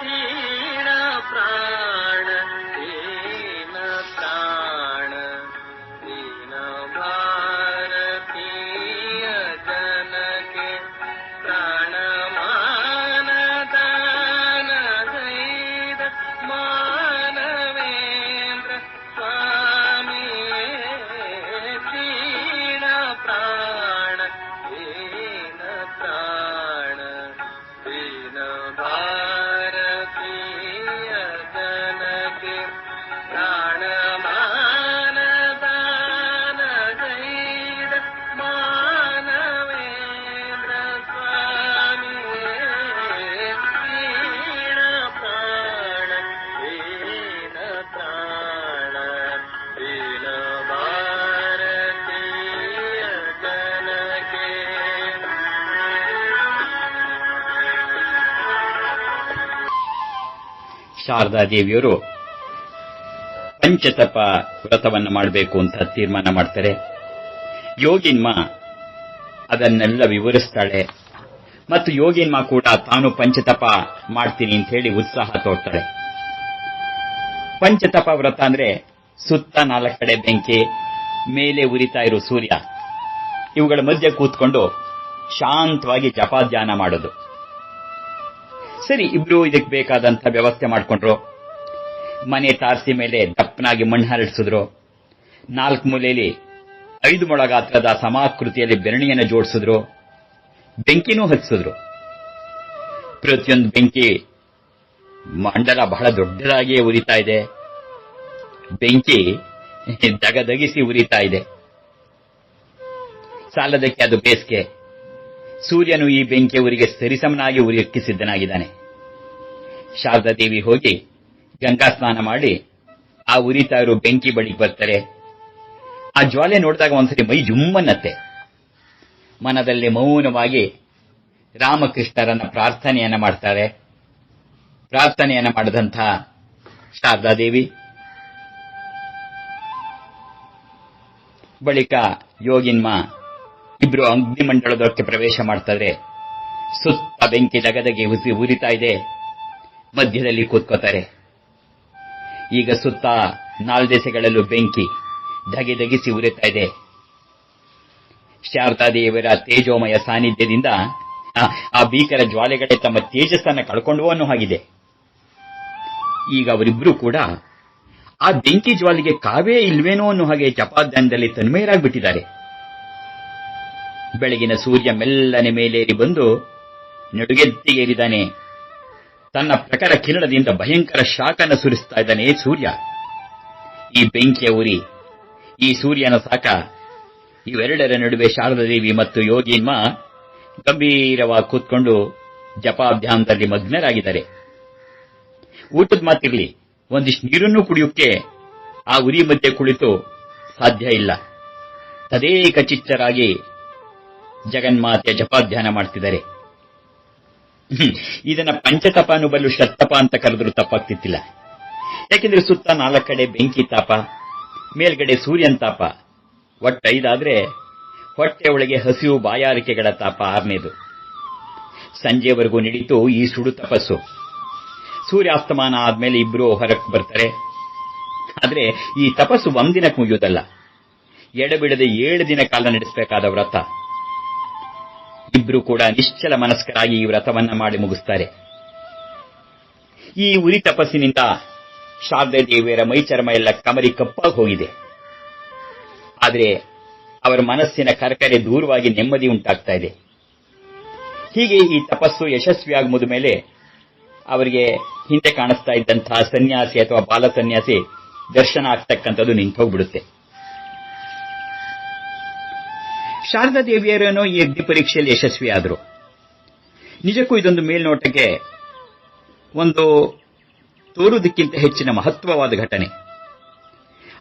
क्षीण प्राण दीन प्राण दीन भारतीय जन के प्राण मान दान गैद मानवेंद्र स्वामी क्षीण प्राण दीन प्राण दीन भारतीय जन के प्राण मान दान गैद मानवेंद्र स्वामी क्षीण प्राण दीन प्राण दीन भारतीय जन के ಶಾರದಾದೇವಿಯವರು ಪಂಚತಪ ವ್ರತವನ್ನು ಮಾಡಬೇಕು ಅಂತ ತೀರ್ಮಾನ ಮಾಡ್ತಾರೆ. ಯೋಗಿನ್ಮ ಅದನ್ನೆಲ್ಲ ವಿವರಿಸ್ತಾಳೆ ಮತ್ತು ಯೋಗಿನ್ಮ ಕೂಡ ತಾನು ಪಂಚತಪ ಮಾಡ್ತೀನಿ ಅಂತ ಹೇಳಿ ಉತ್ಸಾಹ ತೋರ್ತಾಳೆ. ಪಂಚತಪ ವ್ರತ ಅಂದ್ರೆ ಸುತ್ತ 4 ಕಡೆ ಬೆಂಕಿ, ಮೇಲೆ ಉರಿತಾ ಇರೋ ಸೂರ್ಯ, ಇವುಗಳ ಮಧ್ಯೆ ಕೂತ್ಕೊಂಡು ಶಾಂತವಾಗಿ ಜಪಾಧ್ಯಾನ ಮಾಡೋದು. ಸರಿ, ಇಬ್ರು ಇದಕ್ಕೆ ಬೇಕಾದಂತ ವ್ಯವಸ್ಥೆ ಮಾಡ್ಕೊಂಡ್ರು. ಮನೆ ತಾರಸಿ ಮೇಲೆ ದಪ್ಪನಾಗಿ ಮಣ್ಣು ಹರಡಿಸಿದ್ರು. 4 ಮೂಲೆಯಲ್ಲಿ 5 ಮೊಳ ಗಾತ್ರದ ಸಮಾಕೃತಿಯಲ್ಲಿ ಬೆರಣಿಯನ್ನು ಜೋಡಿಸಿದ್ರು. ಬೆಂಕಿನೂ ಹಚ್ಚಿಸಿದ್ರು. ಪ್ರತಿಯೊಂದು ಬೆಂಕಿ ಮಂಡಲ ಬಹಳ ದೊಡ್ಡದಾಗಿಯೇ ಉರಿತಾ ಇದೆ. ಬೆಂಕಿ ದಗದಗಿಸಿ ಉರಿತಾ ಇದೆ. ಸಾಲದಕ್ಕೆ ಅದು ಬೇಸಿಗೆ. ಸೂರ್ಯನು ಈ ಬೆಂಕಿ ಊರಿಗೆ ಸರಿಸಮನಾಗಿ ಉರಿಯಕ್ಕೆ ಸಿದ್ಧನಾಗಿದ್ದಾನೆ. ಶಾರದಾದೇವಿ ಹೋಗಿ ಗಂಗಾ ಸ್ನಾನ ಮಾಡಿ ಆ ಉರಿತಾ ಇರೋ ಬೆಂಕಿ ಬಳಿ ಬರ್ತಾರೆ. ಆ ಜ್ವಾಲೆ ನೋಡಿದಾಗ ಒಂದ್ಸರಿ ಮೈ ಜುಮ್ಮನ್ನತ್ತೆ. ಮನದಲ್ಲಿ ಮೌನವಾಗಿ ರಾಮಕೃಷ್ಣರನ್ನ ಪ್ರಾರ್ಥನೆಯನ್ನ ಮಾಡ್ತಾರೆ. ಪ್ರಾರ್ಥನೆಯನ್ನ ಮಾಡಿದಂಥ ಶಾರದಾದೇವಿ ಬಳಿಕ ಯೋಗಿನ್ಮ ಇಬ್ರು ಅಗ್ನಿಮಂಡಲದೊಳಕ್ಕೆ ಪ್ರವೇಶ ಮಾಡ್ತಾರೆ. ಸುತ್ತ ಬೆಂಕಿ ದಗದಗೆ ಉರಿತಾ ಇದೆ. ಮಧ್ಯದಲ್ಲಿ ಕೂತ್ಕೋತಾರೆ. ಈಗ ಸುತ್ತ 4 ದಿಸೆಗಳಲ್ಲೂ ಬೆಂಕಿ ಧಗಿಸಿ ಉರಿತಾ ಇದೆ. ಶಾರದಾದೇವಿಯರ ತೇಜೋಮಯ ಸಾನ್ನಿಧ್ಯದಿಂದ ಆ ಭೀಕರ ಜ್ವಾಲೆಗಳೇ ತಮ್ಮ ತೇಜಸ್ಸನ್ನು ಕಳ್ಕೊಂಡ್ವೋ ಅನ್ನೋ ಹಾಗಿದೆ. ಈಗ ಅವರಿಬ್ರು ಕೂಡ ಆ ಬೆಂಕಿ ಜ್ವಾಲೆಗೆ ಕಾವೇ ಇಲ್ವೇನೋ ಅನ್ನೋ ಹಾಗೆ ಜಪಾಧ್ಯಾನದಲ್ಲಿ ತನ್ಮಯರಾಗ್ಬಿಟ್ಟಿದ್ದಾರೆ. ಬೆಳಗಿನ ಸೂರ್ಯ ಮೆಲ್ಲನೆ ಮೇಲೇರಿ ಬಂದು ನಡುಗೆತ್ತಿಗೇರಿದ್ದಾನೆ. ತನ್ನ ಪ್ರಖರ ಕಿರಣದಿಂದ ಭಯಂಕರ ಶಾಖನ ಸುರಿಸ್ತಾ ಇದ್ದಾನೆ ಸೂರ್ಯ. ಈ ಬೆಂಕಿಯ ಉರಿ, ಈ ಸೂರ್ಯನ ಶಾಖ, ಇವೆರಡರ ನಡುವೆ ಶಾರದಾದೇವಿ ಮತ್ತು ಯೋಗಿನ್ಮ ಗಂಭೀರವಾಗಿ ಕೂತ್ಕೊಂಡು ಜಪಾಧ್ಯಾನದಲ್ಲಿ ಮಗ್ನರಾಗಿದ್ದಾರೆ. ಊಟದ ಮಾತಿರ್ಲಿ, ಒಂದಿಷ್ಟು ನೀರನ್ನು ಕುಡಿಯೋಕೆ ಆ ಉರಿ ಮಧ್ಯೆ ಕುಳಿತು ಸಾಧ್ಯ ಇಲ್ಲ. ತದೇಕ ಚಿತ್ತರಾಗಿ ಜಗನ್ಮಾತೆಯ ಜಪಾಧ್ಯಾನ ಮಾಡ್ತಿದ್ದಾರೆ. ಇದನ್ನ ಪಂಚತಪ ಬಲ್ಲು ಷತ್ತಪ ಅಂತ ಕರೆದ್ರು ತಪ್ಪಾಗ್ತಿತ್ತಿಲ್ಲ. ಯಾಕೆಂದ್ರೆ ಸುತ್ತ 4 ಕಡೆ ಬೆಂಕಿ ತಾಪ, ಮೇಲ್ಗಡೆ ಸೂರ್ಯನ ತಾಪ, ಒಟ್ಟು 5 ಆದ್ರೆ ಹೊಟ್ಟೆ ಒಳಗೆ ಹಸಿವು ಬಾಯಾರಿಕೆಗಳ ತಾಪ 6ನೇದು. ಸಂಜೆವರೆಗೂ ನಡೀತು ಈ ಸುಡು ತಪಸ್ಸು. ಸೂರ್ಯಾಸ್ತಮಾನ ಆದ್ಮೇಲೆ ಇಬ್ರು ಹೊರಕ್ಕೆ ಬರ್ತಾರೆ. ಆದ್ರೆ ಈ ತಪಸ್ಸು ಒಂದಿನಕ್ಕೆ ಮುಗಿಯೋದಲ್ಲ, ಎಡಬಿಡದೆ 7 ದಿನ ಕಾಲ ನಡೆಸಬೇಕಾದ ವ್ರತ. ಇಬ್ರು ಕೂಡ ನಿಶ್ಚಲ ಮನಸ್ಕರಾಗಿ ಈ ವ್ರತವನ್ನ ಮಾಡಿ ಮುಗಿಸ್ತಾರೆ. ಈ ಉರಿ ತಪಸ್ಸಿನಿಂದ ಶಾರದಾದೇವಿಯರ ಮೈಚರ್ಮ ಎಲ್ಲ ಕಮರಿ ಕಪ್ಪಾಗಿ ಹೋಗಿದೆ. ಆದರೆ ಅವರ ಮನಸ್ಸಿನ ಕರ್ಕರೆ ದೂರವಾಗಿ ನೆಮ್ಮದಿ ಉಂಟಾಗ್ತಾ ಇದೆ. ಹೀಗೆ ಈ ತಪಸ್ಸು ಯಶಸ್ವಿಯಾಗಿ ಮುದ ಮೇಲೆ ಅವರಿಗೆ ಹಿಂದೆ ಕಾಣಿಸ್ತಾ ಇದ್ದಂತಹ ಸನ್ಯಾಸಿ ಅಥವಾ ಬಾಲ ಸನ್ಯಾಸಿ ದರ್ಶನ ಆಗ್ತಕ್ಕಂಥದ್ದು ನಿಂತು ಹೋಗ್ಬಿಡುತ್ತೆ. ಶಾರದಾದೇವಿಯರೇನೋ ಈ ಅಗ್ನಿ ಪರೀಕ್ಷೆಯಲ್ಲಿ ಯಶಸ್ವಿಯಾದರು. ನಿಜಕ್ಕೂ ಇದೊಂದು ಮೇಲ್ನೋಟಕ್ಕೆ ಒಂದು ತೋರುವುದಕ್ಕಿಂತ ಹೆಚ್ಚಿನ ಮಹತ್ವವಾದ ಘಟನೆ.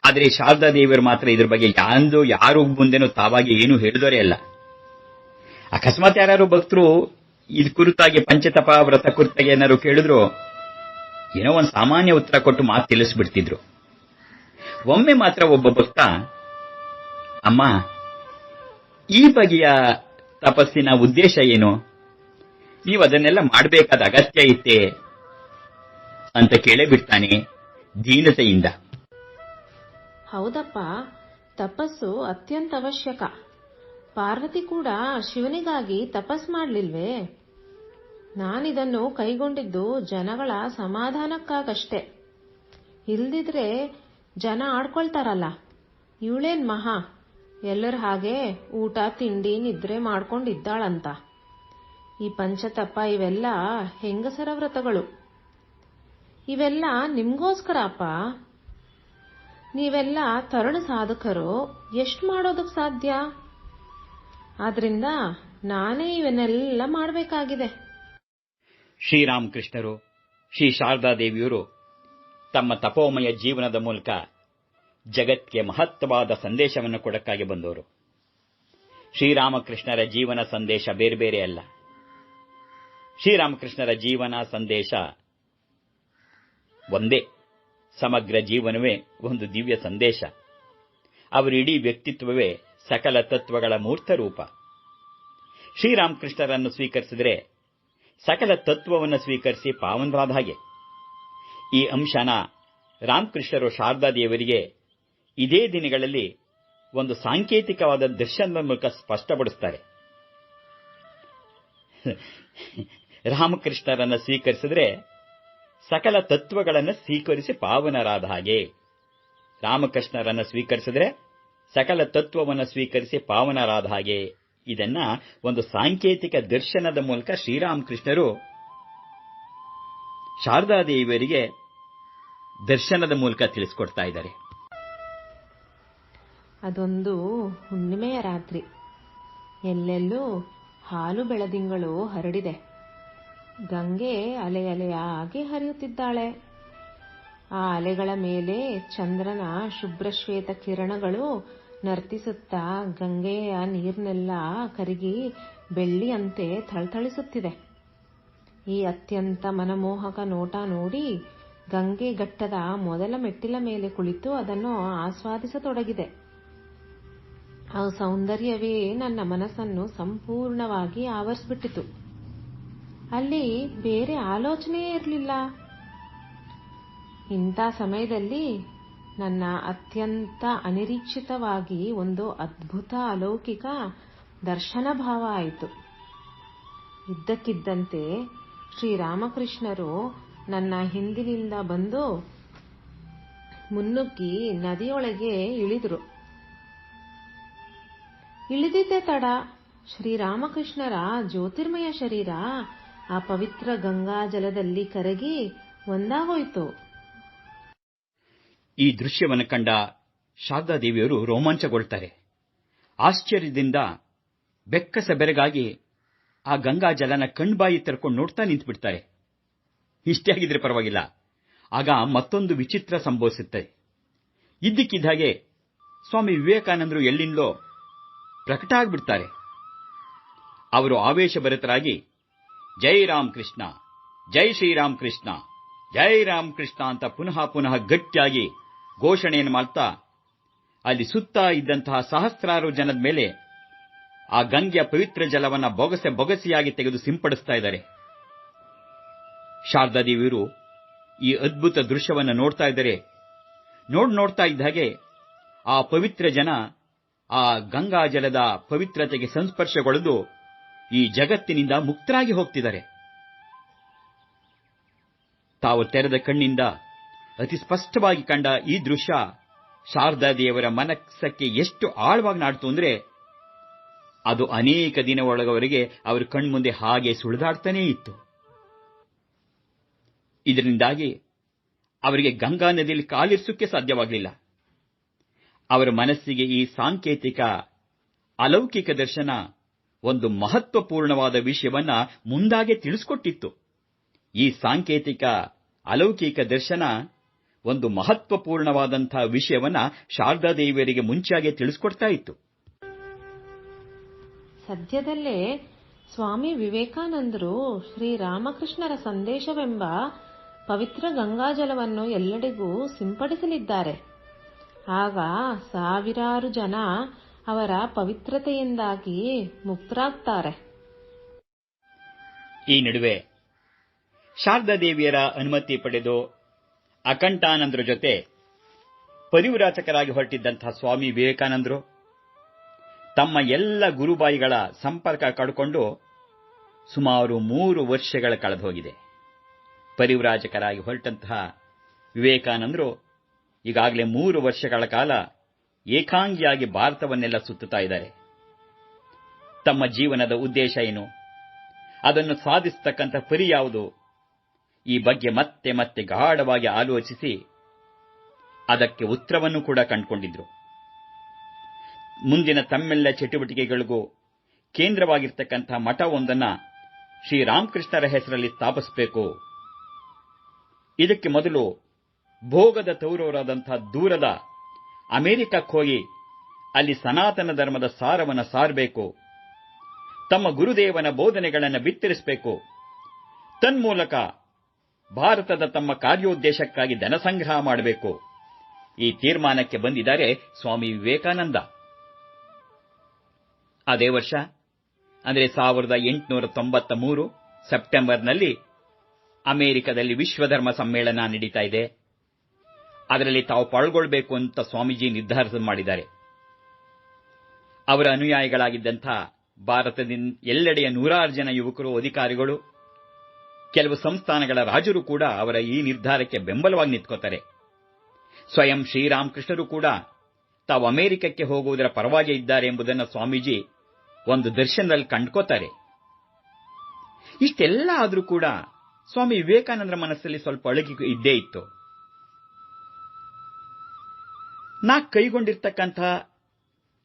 ಆದರೆ ಶಾರದಾದೇವಿಯರು ಮಾತ್ರ ಇದ್ರ ಬಗ್ಗೆ ಯಾರು ಮುಂದೆನೂ ತಾವಾಗಿ ಏನೂ ಹೇಳಿದವರೇ ಅಲ್ಲ. ಅಕಸ್ಮಾತ್ ಯಾರು ಭಕ್ತರು ಇದ್ ಕುರಿತಾಗಿ ಪಂಚತಪ ವ್ರತ ಕುರಿತಾಗಿ ಏನಾದ್ರು ಕೇಳಿದ್ರು ಏನೋ ಒಂದು ಸಾಮಾನ್ಯ ಉತ್ತರ ಕೊಟ್ಟು ಮಾತು ತಿಳಿಸ್ಬಿಡ್ತಿದ್ರು. ಒಮ್ಮೆ ಮಾತ್ರ ಒಬ್ಬ ಭಕ್ತ, ಅಮ್ಮ, ಈ ಬಗೆಯ ತಪಸ್ಸಿನ ಉದ್ದೇಶ ಏನು? ನೀವು ಅದನ್ನೆಲ್ಲ ಮಾಡಬೇಕಾದ ಅಗತ್ಯ ಇತ್ತೇ ಅಂತ ಕೇಳೇ ಬಿಡ್ತಾನೆ ದೀನತೆಯಿಂದ. ಹೌದಪ್ಪ, ತಪಸ್ಸು ಅತ್ಯಂತ ಅವಶ್ಯಕ. ಪಾರ್ವತಿ ಕೂಡ ಶಿವನಿಗಾಗಿ ತಪಸ್ ಮಾಡ್ಲಿಲ್ವೇ? ನಾನಿದನ್ನು ಕೈಗೊಂಡಿದ್ದು ಜನಗಳ ಸಮಾಧಾನಕ್ಕಾಗಷ್ಟೇ. ಇಲ್ದಿದ್ರೆ ಜನ ಆಡ್ಕೊಳ್ತಾರಲ್ಲ, ಇವಳೇನ್ ಮಹಾ ಎಲ್ಲರ ಹಾಗೆ ಊಟ ತಿಂಡಿ ನಿದ್ರೆ ಮಾಡ್ಕೊಂಡಿದ್ದಾಳಂತ. ಈ ಪಂಚತಪ ಇವೆಲ್ಲ ಹೆಂಗಸರ ವ್ರತಗಳು. ಇವೆಲ್ಲ ನಿಮ್ಗೋಸ್ಕರ ಅಪ್ಪ. ನೀವೆಲ್ಲ ತರುಣ ಸಾಧಕರು, ಎಷ್ಟು ಮಾಡೋದಕ್ಕೆ ಸಾಧ್ಯ? ಆದ್ರಿಂದ ನಾನೇ ಇವನ್ನೆಲ್ಲ ಮಾಡಬೇಕಾಗಿದೆ. ಶ್ರೀರಾಮಕೃಷ್ಣರು, ಶ್ರೀ ಶಾರದಾದೇವಿಯವರು ತಮ್ಮ ತಪೋಮಯ ಜೀವನದ ಮೂಲಕ ಜಗತ್ಗೆ ಮಹತ್ವವಾದ ಸಂದೇಶವನ್ನು ಕೊಡಕ್ಕಾಗಿ ಬಂದವರು. ಶ್ರೀರಾಮಕೃಷ್ಣರ ಜೀವನ ಸಂದೇಶ ಬೇರೆ ಬೇರೆ ಅಲ್ಲ. ಶ್ರೀರಾಮಕೃಷ್ಣರ ಜೀವನ ಸಂದೇಶ ಒಂದೇ. ಸಮಗ್ರ ಜೀವನವೇ ಒಂದು ದಿವ್ಯ ಸಂದೇಶ. ಅವರ ಇಡೀ ವ್ಯಕ್ತಿತ್ವವೇ ಸಕಲ ತತ್ವಗಳ ಮೂರ್ತ ರೂಪ. ಶ್ರೀರಾಮಕೃಷ್ಣರನ್ನು ಸ್ವೀಕರಿಸಿದರೆ ಸಕಲ ತತ್ವವನ್ನು ಸ್ವೀಕರಿಸಿ ಪಾವನರಾದ ಹಾಗೆ. ಈ ಅಂಶನ ರಾಮಕೃಷ್ಣರು ಶಾರದಾದೇವರಿಗೆ ಇದೇ ದಿನಗಳಲ್ಲಿ ಒಂದು ಸಾಂಕೇತಿಕವಾದ ದರ್ಶನದ ಮೂಲಕ ಸ್ಪಷ್ಟಪಡಿಸುತ್ತಾರೆ. ರಾಮಕೃಷ್ಣರನ್ನು ಸ್ವೀಕರಿಸಿದ್ರೆ ಸಕಲ ತತ್ವಗಳನ್ನು ಸ್ವೀಕರಿಸಿ ಪಾವನರಾದ ಹಾಗೆ. ರಾಮಕೃಷ್ಣರನ್ನು ಸ್ವೀಕರಿಸಿದ್ರೆ ಸಕಲ ತತ್ವವನ್ನು ಸ್ವೀಕರಿಸಿ ಪಾವನರಾದ ಹಾಗೆ. ಇದನ್ನ ಒಂದು ಸಾಂಕೇತಿಕ ದರ್ಶನದ ಮೂಲಕ ಶ್ರೀರಾಮಕೃಷ್ಣರು ಶಾರದಾದೇವಿಯರಿಗೆ ದರ್ಶನದ ಮೂಲಕ ತಿಳಿಸಿಕೊಡ್ತಾ ಇದ್ದಾರೆ. ಅದೊಂದು ಹುಣ್ಣಿಮೆಯ ರಾತ್ರಿ. ಎಲ್ಲೆಲ್ಲೂ ಹಾಲು ಬೆಳದಿಂಗಳು ಹರಡಿದೆ. ಗಂಗೆ ಅಲೆ ಅಲೆಯಾಗಿ ಹರಿಯುತ್ತಿದ್ದಾಳೆ. ಆ ಅಲೆಗಳ ಮೇಲೆ ಚಂದ್ರನ ಶುಭ್ರಶ್ವೇತ ಕಿರಣಗಳು ನರ್ತಿಸುತ್ತಾ ಗಂಗೆಯ ನೀರ್ನೆಲ್ಲ ಕರಗಿ ಬೆಳ್ಳಿಯಂತೆ ಥಳಥಳಿಸುತ್ತಿದೆ. ಈ ಅತ್ಯಂತ ಮನಮೋಹಕ ನೋಟ ನೋಡಿ ಗಂಗೆ ಘಟ್ಟದ ಮೊದಲ ಮೆಟ್ಟಿಲ ಮೇಲೆ ಕುಳಿತು ಅದನ್ನು ಆಸ್ವಾದಿಸತೊಡಗಿದೆ. ಆ ಸೌಂದರ್ಯವೇ ನನ್ನ ಮನಸ್ಸನ್ನು ಸಂಪೂರ್ಣವಾಗಿ ಆವರಿಸಿಬಿಟ್ಟಿತು. ಅಲ್ಲಿ ಬೇರೆ ಆಲೋಚನೆಯೇ ಇರಲಿಲ್ಲ. ಇಂಥ ಸಮಯದಲ್ಲಿ ನನ್ನ ಅತ್ಯಂತ ಅನಿರೀಕ್ಷಿತವಾಗಿ ಒಂದು ಅದ್ಭುತ ಅಲೌಕಿಕ ದರ್ಶನ ಭಾವ ಆಯಿತು. ಇದ್ದಕ್ಕಿದ್ದಂತೆ ಶ್ರೀರಾಮಕೃಷ್ಣರು ನನ್ನ ಹಿಂದಿನಿಂದ ಬಂದು ಮುನ್ನುಗ್ಗಿ ನದಿಯೊಳಗೆ ಇಳಿದರು. ಇಳಿದಿದ್ದೇ ತಡ ಶ್ರೀರಾಮಕೃಷ್ಣರ ಜ್ಯೋತಿರ್ಮಯ ಶರೀರ ಆ ಪವಿತ್ರ ಗಂಗಾ ಜಲದಲ್ಲಿ ಕರಗಿ ಒಂದಾಗೋಯ್ತು. ಈ ದೃಶ್ಯವನ್ನು ಕಂಡ ಶಾರದಾದೇವಿಯವರು ರೋಮಾಂಚಗೊಳ್ತಾರೆ. ಆಶ್ಚರ್ಯದಿಂದ ಬೆಕ್ಕಸ ಬೆರಗಾಗಿ ಆ ಗಂಗಾ ಜಲನ ಕಣ್ಬಾಯಿ ತೆರ್ಕೊಂಡು ನೋಡ್ತಾ ನಿಂತುಬಿಡ್ತಾರೆ. ಇಷ್ಟೇ ಆಗಿದ್ರೆ ಪರವಾಗಿಲ್ಲ, ಆಗ ಮತ್ತೊಂದು ವಿಚಿತ್ರ ಸಂಭವಿಸುತ್ತೆ. ಇದ್ದಕ್ಕಿದ್ದ ಹಾಗೆ ಸ್ವಾಮಿ ವಿವೇಕಾನಂದರು ಎಲ್ಲಿಂದಲೋ ಪ್ರಕಟ ಆಗಿಬಿಡ್ತಾರೆ. ಅವರು ಆವೇಶಭರಿತರಾಗಿ ಜೈ ರಾಮಕೃಷ್ಣ, ಜೈ ಶ್ರೀರಾಮಕೃಷ್ಣ, ಜೈ ರಾಮಕೃಷ್ಣ ಅಂತ ಪುನಃ ಪುನಃ ಗಟ್ಟಿಯಾಗಿ ಘೋಷಣೆಯನ್ನು ಮಾಡ್ತಾ ಅಲ್ಲಿ ಸುತ್ತ ಇದ್ದಂತಹ ಸಹಸ್ರಾರು ಜನದ ಮೇಲೆ ಆ ಗಂಗೆಯ ಪವಿತ್ರ ಜಲವನ್ನು ಬೊಗಸೆ ಬೊಗಸೆಯಾಗಿ ತೆಗೆದು ಸಿಂಪಡಿಸ್ತಾ ಇದ್ದಾರೆ. ಶಾರದಾದೇವಿಯವರು ಈ ಅದ್ಭುತ ದೃಶ್ಯವನ್ನು ನೋಡ್ತಾ ಇದ್ದಾರೆ. ನೋಡ್ತಾ ಇದ್ದ ಹಾಗೆ ಆ ಪವಿತ್ರ ಜನ ಆ ಗಂಗಾ ಜಲದ ಪವಿತ್ರತೆಗೆ ಸಂಸ್ಪರ್ಶಗೊಳ್ಳದು ಈ ಜಗತ್ತಿನಿಂದ ಮುಕ್ತರಾಗಿ ಹೋಗ್ತಿದ್ದಾರೆ. ತಾವು ತೆರೆದ ಕಣ್ಣಿಂದ ಅತಿ ಸ್ಪಷ್ಟವಾಗಿ ಕಂಡ ಈ ದೃಶ್ಯ ಶಾರದಾದೇವಿಯವರ ಮನಸ್ಸಕ್ಕೆ ಎಷ್ಟು ಆಳವಾಗಿ ನಾಡ್ತು ಅಂದ್ರೆ ಅದು ಅನೇಕ ದಿನಗಳವರೆಗೆ ಅವರ ಕಣ್ಮುಂದೆ ಹಾಗೆ ಸುಳಿದಾಡ್ತಾನೇ ಇತ್ತು. ಇದರಿಂದಾಗಿ ಅವರಿಗೆ ಗಂಗಾ ನದಿಯಲ್ಲಿ ಕಾಲಿರಿಸೋಕೆ ಸಾಧ್ಯವಾಗಲಿಲ್ಲ. ಅವರ ಮನಸ್ಸಿಗೆ ಈ ಸಾಂಕೇತಿಕ ಅಲೌಕಿಕ ದರ್ಶನ ಒಂದು ಮಹತ್ವಪೂರ್ಣವಾದ ವಿಷಯವನ್ನ ಮುಂದಾಗೆ ತಿಳಿಸಿಕೊಟ್ಟಿತ್ತು. ಈ ಸಾಂಕೇತಿಕ ಅಲೌಕಿಕ ದರ್ಶನ ಒಂದು ಮಹತ್ವಪೂರ್ಣವಾದಂತಹ ವಿಷಯವನ್ನ ಶಾರದಾದೇವಿಯರಿಗೆ ಮುಂಚಾಗೆ ತಿಳಿಸಿಕೊಡ್ತಾ ಇತ್ತು. ಸದ್ಯದಲ್ಲೇ ಸ್ವಾಮಿ ವಿವೇಕಾನಂದರು ಶ್ರೀರಾಮಕೃಷ್ಣರ ಸಂದೇಶವೆಂಬ ಪವಿತ್ರ ಗಂಗಾಜಲವನ್ನು ಎಲ್ಲೆಡೆಗೂ ಸಿಂಪಡಿಸಲಿದ್ದಾರೆ. ಆಗ ಸಾವಿರಾರು ಜನ ಅವರ ಪವಿತ್ರತೆಯಿಂದಾಗಿ ಮುಕ್ತರಾಗ್ತಾರೆ. ಈ ನಡುವೆ ಶಾರದಾದೇವಿಯರ ಅನುಮತಿ ಪಡೆದು ಅಕಂಠಾನಂದರ ಜೊತೆ ಪರಿವ್ರಾಜಕರಾಗಿ ಹೊರಟಿದ್ದಂತಹ ಸ್ವಾಮಿ ವಿವೇಕಾನಂದರು ತಮ್ಮ ಎಲ್ಲ ಗುರುಬಾಯಿಗಳ ಸಂಪರ್ಕ ಕಡಿಕೊಂಡು ಸುಮಾರು 3 ವರ್ಷಗಳ ಕಳೆದೋಗಿದೆ. ಪರಿವ್ರಾಜಕರಾಗಿ ಹೊರಟಂತಹ ವಿವೇಕಾನಂದರು ಈಗಾಗಲೇ 3 ವರ್ಷಗಳ ಕಾಲ ಏಕಾಂಗಿಯಾಗಿ ಭಾರತವನ್ನೆಲ್ಲ ಸುತ್ತುತ್ತಾ ಇದ್ದಾರೆ. ತಮ್ಮ ಜೀವನದ ಉದ್ದೇಶ ಏನು, ಅದನ್ನು ಸಾಧಿಸತಕ್ಕಂಥ ಪರಿ ಯಾವುದು, ಈ ಬಗ್ಗೆ ಮತ್ತೆ ಮತ್ತೆ ಗಾಢವಾಗಿ ಆಲೋಚಿಸಿ ಅದಕ್ಕೆ ಉತ್ತರವನ್ನು ಕೂಡ ಕಂಡುಕೊಂಡಿದ್ರು. ಮುಂದಿನ ತಮ್ಮೆಲ್ಲ ಚಟುವಟಿಕೆಗಳಿಗೂ ಕೇಂದ್ರವಾಗಿರ್ತಕ್ಕಂಥ ಮಠವೊಂದನ್ನು ಶ್ರೀರಾಮಕೃಷ್ಣರ ಹೆಸರಲ್ಲಿ ಸ್ಥಾಪಿಸಬೇಕು. ಇದಕ್ಕೆ ಮೊದಲು ಭೋಗದ ತೌರವರಾದಂತಹ ದೂರದ ಅಮೆರಿಕಕ್ಕೆ ಹೋಗಿ ಅಲ್ಲಿ ಸನಾತನ ಧರ್ಮದ ಸಾರವನ್ನು ಸಾರಬೇಕು, ತಮ್ಮ ಗುರುದೇವನ ಬೋಧನೆಗಳನ್ನು ಬಿತ್ತರಿಸಬೇಕು, ತನ್ಮೂಲಕ ಭಾರತದ ತಮ್ಮ ಕಾರ್ಯೋದ್ದೇಶಕ್ಕಾಗಿ ಧನಸಂಗ್ರಹ ಮಾಡಬೇಕು. ಈ ತೀರ್ಮಾನಕ್ಕೆ ಬಂದಿದ್ದಾರೆ ಸ್ವಾಮಿ ವಿವೇಕಾನಂದ. ಅದೇ ವರ್ಷ ಅಂದರೆ 1893 ಸೆಪ್ಟೆಂಬರ್ನಲ್ಲಿ ಅಮೆರಿಕದಲ್ಲಿ ವಿಶ್ವಧರ್ಮ ಸಮ್ಮೇಳನ ನಡೀತಾ ಇದೆ. ಅದರಲ್ಲಿ ತಾವು ಪಾಲ್ಗೊಳ್ಳಬೇಕು ಅಂತ ಸ್ವಾಮೀಜಿ ನಿರ್ಧಾರ ಮಾಡಿದ್ದಾರೆ. ಅವರ ಅನುಯಾಯಿಗಳಾಗಿದ್ದಂಥ ಭಾರತದಿಂದ ಎಲ್ಲೆಡೆಯ 106 ಜನ ಯುವಕರು, ಅಧಿಕಾರಿಗಳು, ಕೆಲವು ಸಂಸ್ಥಾನಗಳ ರಾಜರು ಕೂಡ ಅವರ ಈ ನಿರ್ಧಾರಕ್ಕೆ ಬೆಂಬಲವಾಗಿ ನಿಂತ್ಕೋತಾರೆ. ಸ್ವಯಂ ಶ್ರೀರಾಮಕೃಷ್ಣರು ಕೂಡ ತಾವು ಅಮೆರಿಕಕ್ಕೆ ಹೋಗುವುದರ ಪರವಾಗಿ ಇದ್ದಾರೆ ಎಂಬುದನ್ನು ಸ್ವಾಮೀಜಿ ಒಂದು ದರ್ಶನದಲ್ಲಿ ಕಂಡುಕೋತಾರೆ. ಇಷ್ಟೆಲ್ಲ ಆದರೂ ಕೂಡ ಸ್ವಾಮಿ ವಿವೇಕಾನಂದರ ಮನಸ್ಸಲ್ಲಿ ಸ್ವಲ್ಪ ಅಳಗಿ ಇದ್ದೇ ಇತ್ತು. ನಾ ಕೈಗೊಂಡಿರ್ತಕ್ಕಂಥ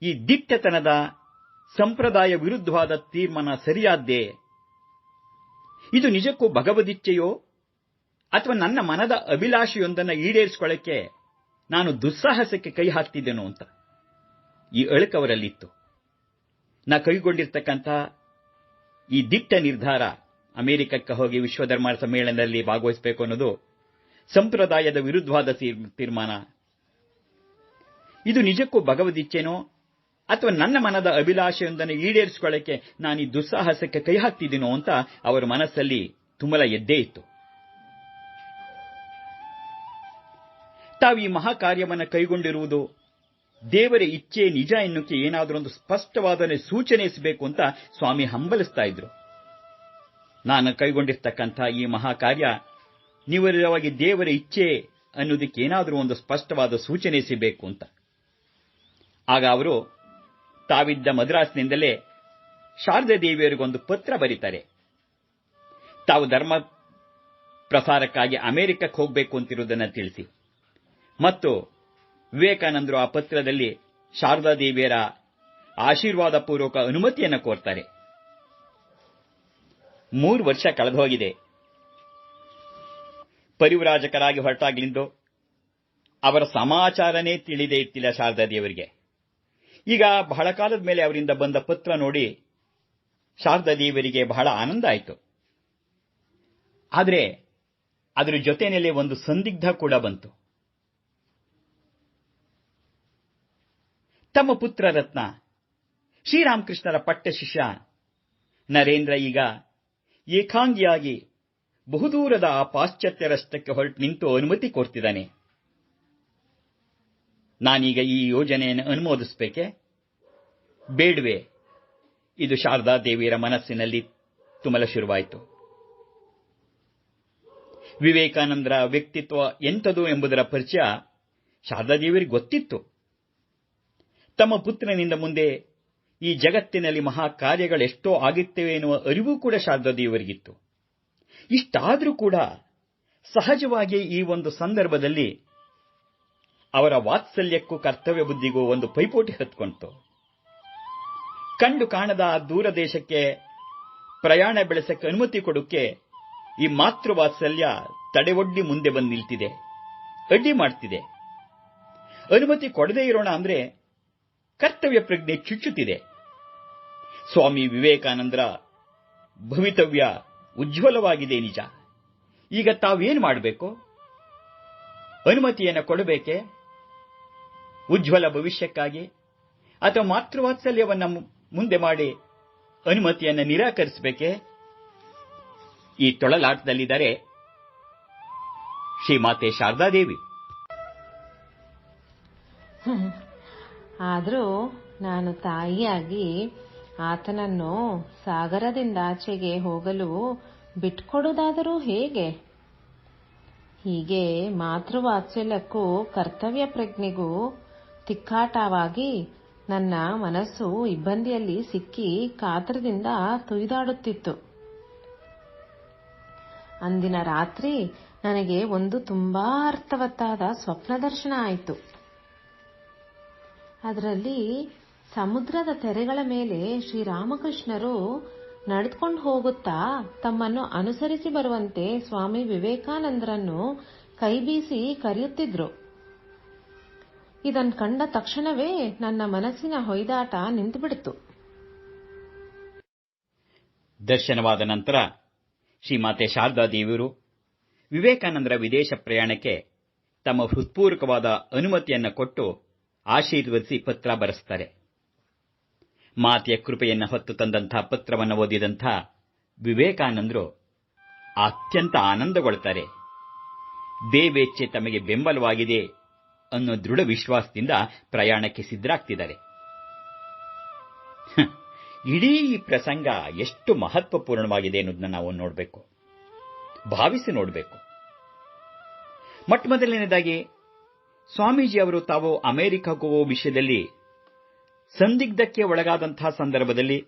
ಈ ದಿಟ್ಟತನದ ಸಂಪ್ರದಾಯ ವಿರುದ್ಧವಾದ ತೀರ್ಮಾನ ಸರಿಯಾದ್ದೇ? ಇದು ನಿಜಕ್ಕೂ ಭಗವದಿಚ್ಛೆಯೋ ಅಥವಾ ನನ್ನ ಮನದ ಅಭಿಲಾಷೆಯೊಂದನ್ನು ಈಡೇರಿಸಿಕೊಳ್ಳಕ್ಕೆ ನಾನು ದುಸ್ಸಾಹಸಕ್ಕೆ ಕೈ ಹಾಕ್ತಿದ್ದೇನೋ ಅಂತ ಈ ಅಳುಕವರಲ್ಲಿತ್ತು. ನಾ ಕೈಗೊಂಡಿರ್ತಕ್ಕಂಥ ಈ ದಿಟ್ಟ ನಿರ್ಧಾರ, ಅಮೆರಿಕಕ್ಕೆ ಹೋಗಿ ವಿಶ್ವಧರ್ಮ ಸಮ್ಮೇಳನದಲ್ಲಿ ಭಾಗವಹಿಸಬೇಕು ಅನ್ನೋದು ಸಂಪ್ರದಾಯದ ವಿರುದ್ಧವಾದ ತೀರ್ಮಾನ. ಇದು ನಿಜಕ್ಕೂ ಭಗವದಿಚ್ಛೆನೋ ಅಥವಾ ನನ್ನ ಮನದ ಅಭಿಲಾಷೆಯೊಂದನ್ನು ಈಡೇರಿಸಿಕೊಳ್ಳಕ್ಕೆ ನಾನು ಈ ದುಸ್ಸಾಹಸಕ್ಕೆ ಕೈ ಹಾಕ್ತಿದ್ದೀನೋ ಅಂತ ಅವರ ಮನಸ್ಸಲ್ಲಿ ತುಮಲ ಎದ್ದೇ ಇತ್ತು. ತಾವು ಈ ಮಹಾಕಾರ್ಯವನ್ನು ಕೈಗೊಂಡಿರುವುದು ದೇವರ ಇಚ್ಛೆ ನಿಜ ಎನ್ನುಕ್ಕೆ ಏನಾದರೊಂದು ಸ್ಪಷ್ಟವಾದ ಸೂಚನೆಯಿಸಬೇಕು ಅಂತ ಸ್ವಾಮಿ ಹಂಬಲಿಸ್ತಾ ಇದ್ರು. ನಾನು ಕೈಗೊಂಡಿರ್ತಕ್ಕಂಥ ಈ ಮಹಾಕಾರ್ಯ ನಿವರವಾಗಿ ದೇವರ ಇಚ್ಛೆ ಅನ್ನೋದಕ್ಕೆ ಏನಾದರೂ ಒಂದು ಸ್ಪಷ್ಟವಾದ ಸೂಚನೆ ಸಿಗಬೇಕು ಅಂತ. ಆಗ ಅವರು ತಾವಿದ್ದ ಮದ್ರಾಸ್ನಿಂದಲೇ ಶಾರದಾ ದೇವಿಯವರಿಗೊಂದು ಪತ್ರ ಬರೀತಾರೆ. ತಾವು ಧರ್ಮ ಪ್ರಸಾರಕ್ಕಾಗಿ ಅಮೆರಿಕಕ್ಕೆ ಹೋಗಬೇಕು ಅಂತಿರುವುದನ್ನು ತಿಳಿಸಿ ಮತ್ತು ವಿವೇಕಾನಂದರು ಆ ಪತ್ರದಲ್ಲಿ ಶಾರದಾ ದೇವಿಯರ ಆಶೀರ್ವಾದ ಪೂರ್ವಕ ಅನುಮತಿಯನ್ನು ಕೋರ್ತಾರೆ. 3 ವರ್ಷ ಕಳೆದೋಗಿದೆ. ಪರಿವ್ರಾಜಕರಾಗಿ ಹೊರಟಾಗ್ಲಿಂದು ಅವರ ಸಮಾಚಾರನೇ ತಿಳಿದೇ ಇರ್ತಿಲ್ಲ ಶಾರದಾ ದೇವರಿಗೆ. ಈಗ ಬಹಳ ಕಾಲದ ಮೇಲೆ ಅವರಿಂದ ಬಂದ ಪತ್ರ ನೋಡಿ ಶಾರದಾ ದೇವರಿಗೆ ಬಹಳ ಆನಂದ ಆಯಿತು. ಆದರೆ ಅದರ ಜೊತೆಯಲ್ಲಿ ಒಂದು ಸಂದಿಗ್ಧ ಕೂಡ ಬಂತು. ತಮ್ಮ ಪುತ್ರ ರತ್ನ ಶ್ರೀರಾಮಕೃಷ್ಣರ ಪಟ್ಟ ಶಿಷ್ಯ ನರೇಂದ್ರ ಈಗ ಏಕಾಂಗಿಯಾಗಿ ಬಹುದೂರದ ಆ ಪಾಶ್ಚಾತ್ಯ ರಾಷ್ಟ್ರಕ್ಕೆ ಹೊರಟು ನಿಂತು ಅನುಮತಿ ಕೋರ್ತಿದ್ದಾನೆ. ನಾನೀಗ ಈ ಯೋಜನೆಯನ್ನು ಅನುಮೋದಿಸಬೇಕೆ ಬೇಡವೇ? ಇದು ಶಾರದಾ ದೇವಿಯರ ಮನಸ್ಸಿನಲ್ಲಿ ತುಮಲ ಶುರುವಾಯಿತು. ವಿವೇಕಾನಂದರ ವ್ಯಕ್ತಿತ್ವ ಎಂಥದು ಎಂಬುದರ ಪರಿಚಯ ಶಾರದಾ ದೇವಿಯರಿಗೆ ಗೊತ್ತಿತ್ತು. ತಮ್ಮ ಪುತ್ರನಿಂದ ಮುಂದೆ ಈ ಜಗತ್ತಿನಲ್ಲಿ ಮಹಾ ಕಾರ್ಯಗಳೆಷ್ಟೋ ಆಗುತ್ತವೆ ಎನ್ನುವ ಅರಿವು ಕೂಡ ಶಾರದಾ ದೇವಿಯರಿಗಿತ್ತು. ಇಷ್ಟಾದರೂ ಕೂಡ ಸಹಜವಾಗಿ ಈ ಒಂದು ಸಂದರ್ಭದಲ್ಲಿ ಅವರ ವಾತ್ಸಲ್ಯಕ್ಕೂ ಕರ್ತವ್ಯ ಬುದ್ಧಿಗೂ ಒಂದು ಪೈಪೋಟಿ ಹತ್ಕೊಂಡಿತು. ಕಂಡು ಕಾಣದ ದೂರ ದೇಶಕ್ಕೆ ಪ್ರಯಾಣ ಬೆಳೆಸಕ್ಕೆ ಅನುಮತಿ ಕೊಡೋಕೆ ಈ ಮಾತೃವಾತ್ಸಲ್ಯ ತಡೆವೊಡ್ಡಿ ಮುಂದೆ ಬಂದು ನಿಲ್ತಿದೆ, ಅಡ್ಡಿ ಮಾಡ್ತಿದೆ. ಅನುಮತಿ ಕೊಡದೇ ಇರೋಣ ಅಂದ್ರೆ ಕರ್ತವ್ಯ ಪ್ರಜ್ಞೆ ಚುಚ್ಚುತ್ತಿದೆ. ಸ್ವಾಮಿ ವಿವೇಕಾನಂದರ ಭವಿತವ್ಯ ಉಜ್ವಲವಾಗಿದೆ ನಿಜ. ಈಗ ತಾವೇನು ಮಾಡಬೇಕು? ಅನುಮತಿಯನ್ನು ಕೊಡಬೇಕೆ ಉಜ್ವಲ ಭವಿಷ್ಯಕ್ಕಾಗಿ, ಅಥವಾ ಮಾತೃವಾತ್ಸಲ್ಯವನ್ನು ಮುಂದೆ ಮಾಡಿ ಅನುಮತಿಯನ್ನು ನಿರಾಕರಿಸಬೇಕೆ? ಈ ತೊಳಲಾಟದಲ್ಲಿದ್ದಾರೆ ಶ್ರೀಮಾತೆ ಶಾರದಾದೇವಿ. ಆದರೂ ನಾನು ತಾಯಿಯಾಗಿ ಆತನನ್ನು ಸಾಗರದಿಂದಾಚೆಗೆ ಹೋಗಲು ಬಿಟ್ಕೊಡುವುದಾದರೂ ಹೇಗೆ? ಹೀಗೆ ಮಾತೃವಾತ್ಸಲ್ಯಕ್ಕೂ ಕರ್ತವ್ಯ ಪ್ರಜ್ಞೆಗೂ ತಿಕ್ಕಾಟವಾಗಿ ನನ್ನ ಮನಸ್ಸು ಇಬ್ಬಂದಿಯಲ್ಲಿ ಸಿಕ್ಕಿ ಕಾತರದಿಂದ ತುಯ್ದಾಡುತ್ತಿತ್ತು. ಅಂದಿನ ರಾತ್ರಿ ನನಗೆ ಒಂದು ತುಂಬಾ ಅರ್ಥವತ್ತಾದ ಸ್ವಪ್ನ ದರ್ಶನ ಆಯಿತು. ಅದರಲ್ಲಿ ಸಮುದ್ರದ ತೆರೆಗಳ ಮೇಲೆ ಶ್ರೀರಾಮಕೃಷ್ಣರು ನಡೆದುಕೊಂಡು ಹೋಗುತ್ತಾ ತಮ್ಮನ್ನು ಅನುಸರಿಸಿ ಬರುವಂತೆ ಸ್ವಾಮಿ ವಿವೇಕಾನಂದರನ್ನು ಕೈಬೀಸಿ ಕರೆಯುತ್ತಿದ್ರು. ಇದನ್ನು ಕಂಡ ತಕ್ಷಣವೇ ನನ್ನ ಮನಸ್ಸಿನ ಹೊಯ್ದಾಟ ನಿಂತುಬಿಡ್ತು. ದರ್ಶನವಾದ ನಂತರ ಶ್ರೀಮಾತೆ ಶಾರದಾದೇವಿಯವರು ವಿವೇಕಾನಂದರ ವಿದೇಶ ಪ್ರಯಾಣಕ್ಕೆ ತಮ್ಮ ಹೃತ್ಪೂರ್ವಕವಾದ ಅನುಮತಿಯನ್ನು ಕೊಟ್ಟು ಆಶೀರ್ವದಿಸಿ ಪತ್ರ ಬರೆಸ್ತಾರೆ. ಮಾತೆಯ ಕೃಪೆಯನ್ನು ಹೊತ್ತು ತಂದಂತಹ ಪತ್ರವನ್ನು ಓದಿದಂಥ ವಿವೇಕಾನಂದರು ಅತ್ಯಂತ ಆನಂದಗೊಳ್ತಾರೆ. ದೇವೇಚ್ಛೆ ತಮಗೆ ಬೆಂಬಲವಾಗಿದೆ ಅನ್ನೋ ದೃಢ ವಿಶ್ವಾಸದಿಂದ ಪ್ರಯಾಣಕ್ಕೆ ಸಿದ್ಧರಾಗ್ತಿದ್ದಾರೆ. ಇಡೀ ಈ ಪ್ರಸಂಗ ಎಷ್ಟು ಮಹತ್ವಪೂರ್ಣವಾಗಿದೆ ಅನ್ನೋದನ್ನ ನಾವು ನೋಡಬೇಕು, ಭಾವಿಸಿ ನೋಡಬೇಕು. ಮೊಟ್ಟಮೊದಲನೇದಾಗಿ ಸ್ವಾಮೀಜಿ ಅವರು ತಾವು ಅಮೆರಿಕಕ್ಕೆ ಹೋಗುವ ವಿಷಯದಲ್ಲಿ ಸಂದಿಗ್ಧಕ್ಕೆ ಒಳಗಾದಂತಹ ಸಂದರ್ಭದಲ್ಲಿ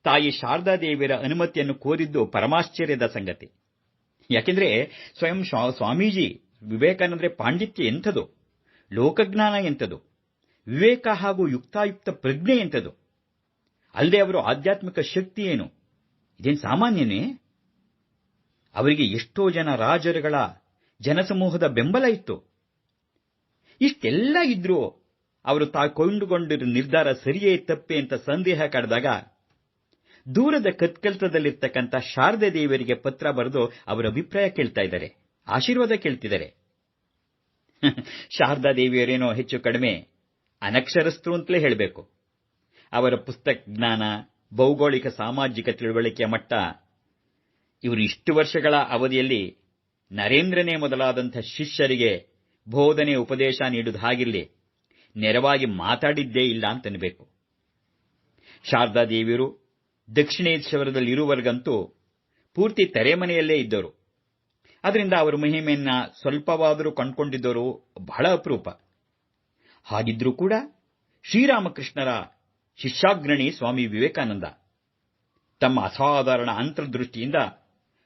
ತಾಯಿ ಶಾರದಾದೇವಿಯರ ಅನುಮತಿಯನ್ನು ಕೋರಿದ್ದು ಪರಮಾಶ್ಚರ್ಯದ ಸಂಗತಿ. ಯಾಕೆಂದರೆ ಸ್ವಯಂ ಸ್ವಾಮೀಜಿ ವಿವೇಕಾನಂದರೇ ಪಾಂಡಿತ್ಯ ಎಂಥದು, ಲೋಕಜ್ಞಾನ ಎಂಥದು, ವಿವೇಕ ಹಾಗೂ ಯುಕ್ತಾಯುಕ್ತ ಪ್ರಜ್ಞೆ ಎಂಥದು, ಅಲ್ಲದೆ ಅವರು ಆಧ್ಯಾತ್ಮಿಕ ಶಕ್ತಿ ಏನು, ಇದೇನು ಸಾಮಾನ್ಯನೇ? ಅವರಿಗೆ ಎಷ್ಟೋ ಜನ ರಾಜರುಗಳ ಜನಸಮೂಹದ ಬೆಂಬಲ ಇತ್ತು. ಇಷ್ಟೆಲ್ಲ ಇದ್ರೂ ಅವರು ಕೊಂಡುಕೊಂಡಿರೋ ನಿರ್ಧಾರ ಸರಿಯೇ ತಪ್ಪೇ ಅಂತ ಸಂದೇಹ ಕಾಡಿದಾಗ ದೂರದ ಕತ್ಕಲ್ತದಲ್ಲಿರ್ತಕ್ಕಂಥ ಶಾರದೆ ದೇವಿಯರಿಗೆ ಪತ್ರ ಬರೆದು ಅವರ ಅಭಿಪ್ರಾಯ ಕೇಳ್ತಾ ಇದ್ದಾರೆ, ಆಶೀರ್ವಾದ ಕೇಳ್ತಿದ್ದಾರೆ. ಶಾರದಾ ದೇವಿಯರೇನೋ ಹೆಚ್ಚು ಕಡಿಮೆ ಅನಕ್ಷರಸ್ಥರು ಅಂತಲೇ ಹೇಳಬೇಕು. ಅವರ ಪುಸ್ತಕ ಜ್ಞಾನ, ಭೌಗೋಳಿಕ ಸಾಮಾಜಿಕ ತಿಳುವಳಿಕೆಯ ಮಟ್ಟ ಇವರು ಇಷ್ಟು ವರ್ಷಗಳ ಅವಧಿಯಲ್ಲಿ ನರೇಂದ್ರನೇ ಮೊದಲಾದಂಥ ಶಿಷ್ಯರಿಗೆ ಬೋಧನೆ ಉಪದೇಶ ನೀಡುವುದು ಹಾಗಿರಲಿ, ನೇರವಾಗಿ ಮಾತಾಡಿದ್ದೇ ಇಲ್ಲ ಅಂತನಬೇಕು. ಶಾರದಾದೇವಿಯರು ದಕ್ಷಿಣೇಶ್ವರದಲ್ಲಿರುವವರೆಗಂತೂ ಪೂರ್ತಿ ತೆರೆಮನೆಯಲ್ಲೇ ಇದ್ದರು. ಅದರಿಂದ ಅವರ ಮಹಿಮೆಯನ್ನ ಸ್ವಲ್ಪವಾದರೂ ಕಂಡುಕೊಂಡಿದ್ದವರು ಬಹಳ ಅಪರೂಪ. ಹಾಗಿದ್ರೂ ಕೂಡ ಶ್ರೀರಾಮಕೃಷ್ಣರ ಶಿಷ್ಯಾಗ್ರಣಿ ಸ್ವಾಮಿ ವಿವೇಕಾನಂದ ತಮ್ಮ ಅಸಾಧಾರಣ ಅಂತರ್ದೃಷ್ಟಿಯಿಂದ,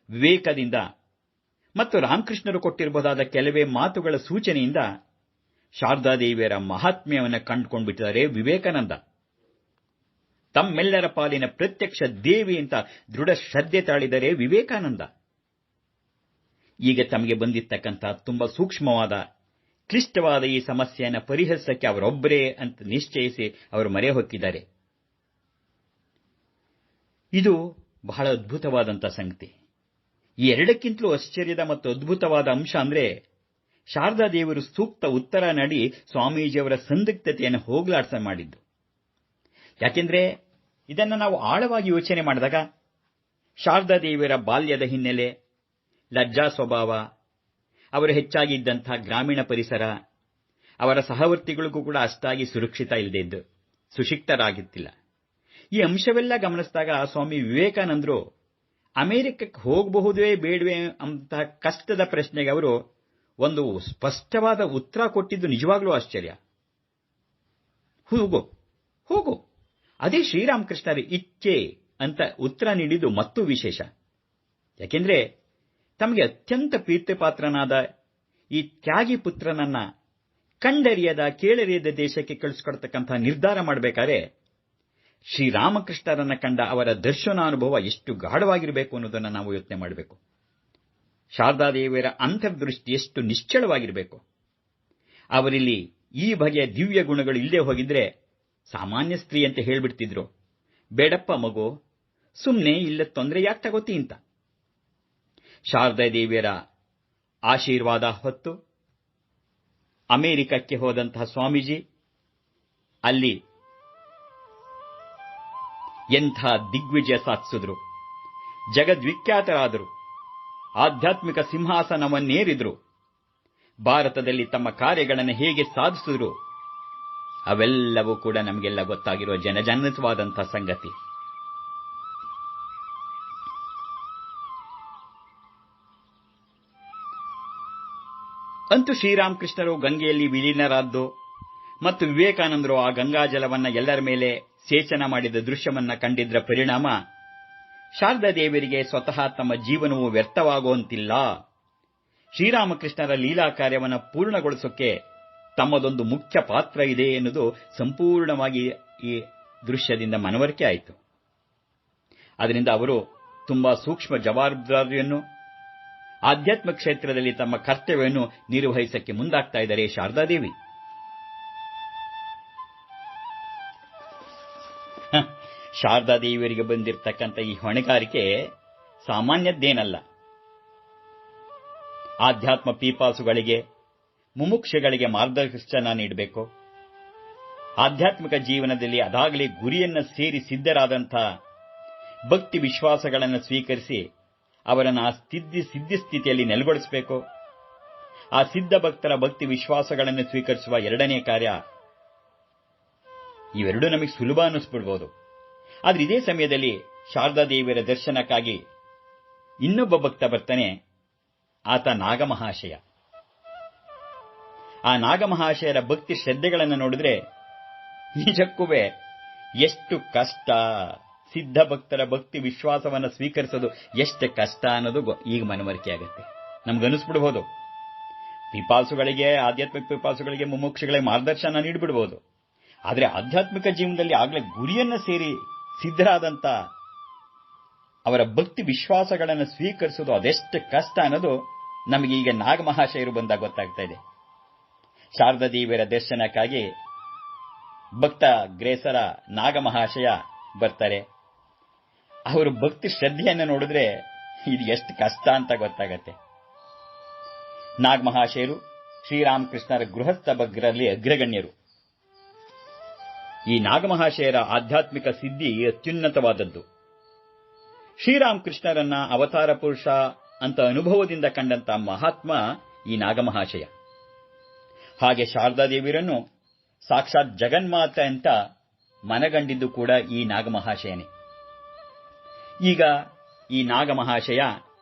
ವಿವೇಕದಿಂದ ಮತ್ತು ರಾಮಕೃಷ್ಣರು ಕೊಟ್ಟಿರಬಹುದಾದ ಕೆಲವೇ ಮಾತುಗಳ ಸೂಚನೆಯಿಂದ ಶಾರದಾದೇವಿಯರ ಮಹಾತ್ಮ್ಯವನ್ನು ಕಂಡುಕೊಂಡ್ಬಿಟ್ಟಿದ್ದಾರೆ ವಿವೇಕಾನಂದ. ತಮ್ಮೆಲ್ಲರ ಪಾಲಿನ ಪ್ರತ್ಯಕ್ಷ ದೇವಿ ಅಂತ ದೃಢ ಶ್ರದ್ಧೆ ತಾಳಿದರೆ ವಿವೇಕಾನಂದ. ಈಗ ತಮಗೆ ಬಂದಿರತಕ್ಕಂಥ ತುಂಬಾ ಸೂಕ್ಷ್ಮವಾದ, ಕ್ಲಿಷ್ಟವಾದ ಈ ಸಮಸ್ಯೆಯನ್ನು ಪರಿಹರಿಸಕ್ಕೆ ಅವರೊಬ್ಬರೇ ಅಂತ ನಿಶ್ಚಯಿಸಿ ಅವರು ಮರೆ ಹೊಕ್ಕಿದ್ದಾರೆ. ಇದು ಬಹಳ ಅದ್ಭುತವಾದಂಥ ಸಂಗತಿ. ಈ ಎರಡಕ್ಕಿಂತಲೂ ಆಶ್ಚರ್ಯದ ಮತ್ತು ಅದ್ಭುತವಾದ ಅಂಶ ಅಂದರೆ ಶಾರದಾದೇವಿಯರು ಸೂಕ್ತ ಉತ್ತರ ನೀಡಿ ಸ್ವಾಮೀಜಿಯವರ ಸಂದಿಗ್ಧತೆಯನ್ನು ಹೋಗಲಾಡಿಸ ಮಾಡಿದ್ದು. ಯಾಕೆಂದರೆ ಇದನ್ನು ನಾವು ಆಳವಾಗಿ ಯೋಚನೆ ಮಾಡಿದಾಗ ಶಾರದಾದೇವಿಯರ ಬಾಲ್ಯದ ಹಿನ್ನೆಲೆ, ಲಜ್ಜಾ ಸ್ವಭಾವ, ಅವರು ಹೆಚ್ಚಾಗಿದ್ದಂಥ ಗ್ರಾಮೀಣ ಪರಿಸರ, ಅವರ ಸಹವರ್ತಿಗಳಿಗೂ ಕೂಡ ಅಷ್ಟಾಗಿ ಸುರಕ್ಷಿತ ಇಲ್ಲದೇ ಇದ್ದು, ಸುಶಿಕ್ತರಾಗಿತ್ತಿಲ್ಲ. ಈ ಅಂಶವೆಲ್ಲ ಗಮನಿಸಿದಾಗ ಸ್ವಾಮಿ ವಿವೇಕಾನಂದರು ಅಮೆರಿಕಕ್ಕೆ ಹೋಗಬಹುದೇ ಬೇಡವೇ ಅಂತ ಕಷ್ಟದ ಪ್ರಶ್ನೆಗೆ ಅವರು ಒಂದು ಸ್ಪಷ್ಟವಾದ ಉತ್ತರ ಕೊಟ್ಟಿದ್ದು ನಿಜವಾಗ್ಲೂ ಆಶ್ಚರ್ಯ. ಹೋಗು, ಅದೇ ಶ್ರೀರಾಮಕೃಷ್ಣರ ಇಚ್ಛೆ ಅಂತ ಉತ್ತರ ನೀಡಿದ್ದು ಮತ್ತೂ ವಿಶೇಷ. ಯಾಕೆಂದ್ರೆ ತಮಗೆ ಅತ್ಯಂತ ಪ್ರೀತಿಪಾತ್ರನಾದ ಈ ತ್ಯಾಗಿ ಪುತ್ರನನ್ನ ಕಂಡರಿಯದ ಕೇಳರಿಯದ ದೇಶಕ್ಕೆ ಕಳಿಸಿಕೊಡ್ತಕ್ಕಂಥ ನಿರ್ಧಾರ ಮಾಡಬೇಕಾದ್ರೆ ಶ್ರೀರಾಮಕೃಷ್ಣರನ್ನ ಕಂಡ ಅವರ ದರ್ಶನಾನುಭವ ಎಷ್ಟು ಗಾಢವಾಗಿರಬೇಕು ಅನ್ನೋದನ್ನು ನಾವು ಯೋಚನೆ ಮಾಡಬೇಕು. ಶಾರದಾದೇವಿಯರ ಅಂತರ್ದೃಷ್ಟಿ ಎಷ್ಟು ನಿಶ್ಚಳವಾಗಿರಬೇಕು. ಅವರಲ್ಲಿ ಈ ಬಗೆಯ ದಿವ್ಯ ಗುಣಗಳು ಇಲ್ಲದೆ ಹೋಗಿದ್ರೆ ಸಾಮಾನ್ಯ ಸ್ತ್ರೀ ಅಂತ ಹೇಳ್ಬಿಡ್ತಿದ್ರು, ಬೇಡಪ್ಪ ಮಗು, ಸುಮ್ಮನೆ ಇಲ್ಲ ತೊಂದರೆ ಯಾಕೆ ತಗೋತಿ ಅಂತ. ಶಾರದಾದೇವಿಯರ ಆಶೀರ್ವಾದ ಹೊತ್ತು ಅಮೆರಿಕಕ್ಕೆ ಹೋದಂತಹ ಸ್ವಾಮೀಜಿ ಅಲ್ಲಿ ಎಂಥ ದಿಗ್ವಿಜಯ ಸಾಧಿಸಿದ್ರು, ಜಗದ್ವಿಖ್ಯಾತರಾದರು. ಆಧ್ಯಾತ್ಮಿಕ ಸಿಂಹಾಸನವನ್ನೇರಿದ್ರು, ಭಾರತದಲ್ಲಿ ತಮ್ಮ ಕಾರ್ಯಗಳನ್ನು ಹೇಗೆ ಸಾಧಿಸಿದ್ರು, ಅವೆಲ್ಲವೂ ಕೂಡ ನಮಗೆಲ್ಲ ಗೊತ್ತಾಗಿರುವ ಜನಜನಿತವಾದಂಥ ಸಂಗತಿ. ಅಂತೂ ಶ್ರೀರಾಮಕೃಷ್ಣರು ಗಂಗೆಯಲ್ಲಿ ವಿಲೀನರಾದ್ದು ಮತ್ತು ವಿವೇಕಾನಂದರು ಆ ಗಂಗಾಜಲವನ್ನ ಎಲ್ಲರ ಮೇಲೆ ಸೇಚನ ಮಾಡಿದ ದೃಶ್ಯವನ್ನ ಕಂಡಿದ್ದರ ಪರಿಣಾಮ ಶಾರದಾದೇವಿಯರಿಗೆ ಸ್ವತಃ ತಮ್ಮ ಜೀವನವು ವ್ಯರ್ಥವಾಗುವಂತಿಲ್ಲ, ಶ್ರೀರಾಮಕೃಷ್ಣರ ಲೀಲಾ ಕಾರ್ಯವನ್ನು ಪೂರ್ಣಗೊಳಿಸೋಕೆ ತಮ್ಮದೊಂದು ಮುಖ್ಯ ಪಾತ್ರ ಇದೆ ಎನ್ನುವುದು ಸಂಪೂರ್ಣವಾಗಿ ಈ ದೃಶ್ಯದಿಂದ ಮನವರಿಕೆ ಆಯಿತು. ಅದರಿಂದ ಅವರು ತುಂಬಾ ಸೂಕ್ಷ್ಮ ಜವಾಬ್ದಾರಿಯನ್ನು, ಆಧ್ಯಾತ್ಮಿಕ ಕ್ಷೇತ್ರದಲ್ಲಿ ತಮ್ಮ ಕರ್ತವ್ಯವನ್ನು ನಿರ್ವಹಿಸಕ್ಕೆ ಮುಂದಾಗ್ತಾ ಇದ್ದಾರೆ ಶಾರದಾದೇವಿ. ಶಾರದಾದೇವಿಯರಿಗೆ ಬಂದಿರತಕ್ಕಂಥ ಈ ಹೊಣೆಗಾರಿಕೆ ಸಾಮಾನ್ಯದ್ದೇನಲ್ಲ. ಆಧ್ಯಾತ್ಮ ಪೀಪಾಸುಗಳಿಗೆ, ಮುಮುಕ್ಷಗಳಿಗೆ ಮಾರ್ಗದರ್ಶನ ನೀಡಬೇಕು. ಆಧ್ಯಾತ್ಮಿಕ ಜೀವನದಲ್ಲಿ ಅದಾಗಲೇ ಗುರಿಯನ್ನು ಸೇರಿ ಸಿದ್ಧರಾದಂಥ ಭಕ್ತಿ ವಿಶ್ವಾಸಗಳನ್ನು ಸ್ವೀಕರಿಸಿ ಅವರನ್ನು ಆ ಸಿದ್ಧಸ್ಥಿತಿಯಲ್ಲಿ ನೆಲೆಗೊಳಿಸಬೇಕು. ಆ ಸಿದ್ಧ ಭಕ್ತರ ಭಕ್ತಿ ವಿಶ್ವಾಸಗಳನ್ನು ಸ್ವೀಕರಿಸುವ ಎರಡನೇ ಕಾರ್ಯ. ಇವೆರಡೂ ನಮಗೆ ಸುಲಭ ಅನ್ನಿಸ್ಬಿಡ್ಬೋದು. ಆದರೆ ಇದೇ ಸಮಯದಲ್ಲಿ ಶಾರದಾದೇವಿಯರ ದರ್ಶನಕ್ಕಾಗಿ ಇನ್ನೊಬ್ಬ ಭಕ್ತ ಬರ್ತಾನೆ. ಆತ ನಾಗಮಹಾಶಯ. ಆ ನಾಗಮಹಾಶಯರ ಭಕ್ತಿ ಶ್ರದ್ಧೆಗಳನ್ನು ನೋಡಿದ್ರೆ ನಿಜಕ್ಕೂ ಎಷ್ಟು ಕಷ್ಟ, ಸಿದ್ಧ ಭಕ್ತರ ಭಕ್ತಿ ವಿಶ್ವಾಸವನ್ನು ಸ್ವೀಕರಿಸೋದು ಎಷ್ಟು ಕಷ್ಟ ಅನ್ನೋದು ಈಗ ಮನವರಿಕೆ ಆಗುತ್ತೆ. ನಮ್ಗನ್ನಿಸ್ಬಿಡ್ಬೋದು, ಪಿಪಾಸುಗಳಿಗೆ, ಆಧ್ಯಾತ್ಮಿಕ ಪಿಪಾಸುಗಳಿಗೆ, ಮುಮುಕ್ಷಗಳಿಗೆ ಮಾರ್ಗದರ್ಶನ ನೀಡಿಬಿಡ್ಬೋದು. ಆದರೆ ಆಧ್ಯಾತ್ಮಿಕ ಜೀವನದಲ್ಲಿ ಆಗಲೇ ಗುರಿಯನ್ನು ಸೇರಿ ಸಿದ್ಧರಾದಂಥ ಅವರ ಭಕ್ತಿ ವಿಶ್ವಾಸಗಳನ್ನು ಸ್ವೀಕರಿಸೋದು ಅದೆಷ್ಟು ಕಷ್ಟ ಅನ್ನೋದು ನಮಗೆ ಈಗ ನಾಗಮಹಾಶಯರು ಬಂದಾಗ ಗೊತ್ತಾಗ್ತಾ ಇದೆ. ಶಾರದಾದೇವಿಯರ ದರ್ಶನಕ್ಕಾಗಿ ಭಕ್ತ ಗ್ರೇಸರ ನಾಗಮಹಾಶಯ ಬರ್ತಾರೆ. ಅವರು ಭಕ್ತಿ ಶ್ರದ್ಧೆಯನ್ನು ನೋಡಿದ್ರೆ ಇದು ಎಷ್ಟು ಕಷ್ಟ ಅಂತ ಗೊತ್ತಾಗತ್ತೆ. ನಾಗಮಹಾಶಯರು ಶ್ರೀರಾಮಕೃಷ್ಣರ ಗೃಹಸ್ಥ ಭಕ್ತರಲ್ಲಿ ಅಗ್ರಗಣ್ಯರು. ಈ ನಾಗಮಹಾಶಯರ ಆಧ್ಯಾತ್ಮಿಕ ಸಿದ್ಧಿ ಅತ್ಯುನ್ನತವಾದದ್ದು. ಶ್ರೀರಾಮಕೃಷ್ಣರನ್ನ ಅವತಾರ ಪುರುಷ ಅಂತ ಅನುಭವದಿಂದ ಕಂಡಂತ ಮಹಾತ್ಮ ಈ ನಾಗಮಹಾಶಯ. ಹಾಗೆ ಶಾರದಾದೇವಿಯರನ್ನು ಸಾಕ್ಷಾತ್ ಜಗನ್ಮಾತೆ ಅಂತ ಮನಗಂಡಿದ್ದು ಕೂಡ ಈ ನಾಗಮಹಾಶಯನೇ. ಈಗ ಈ ನಾಗಮಹಾಶಯ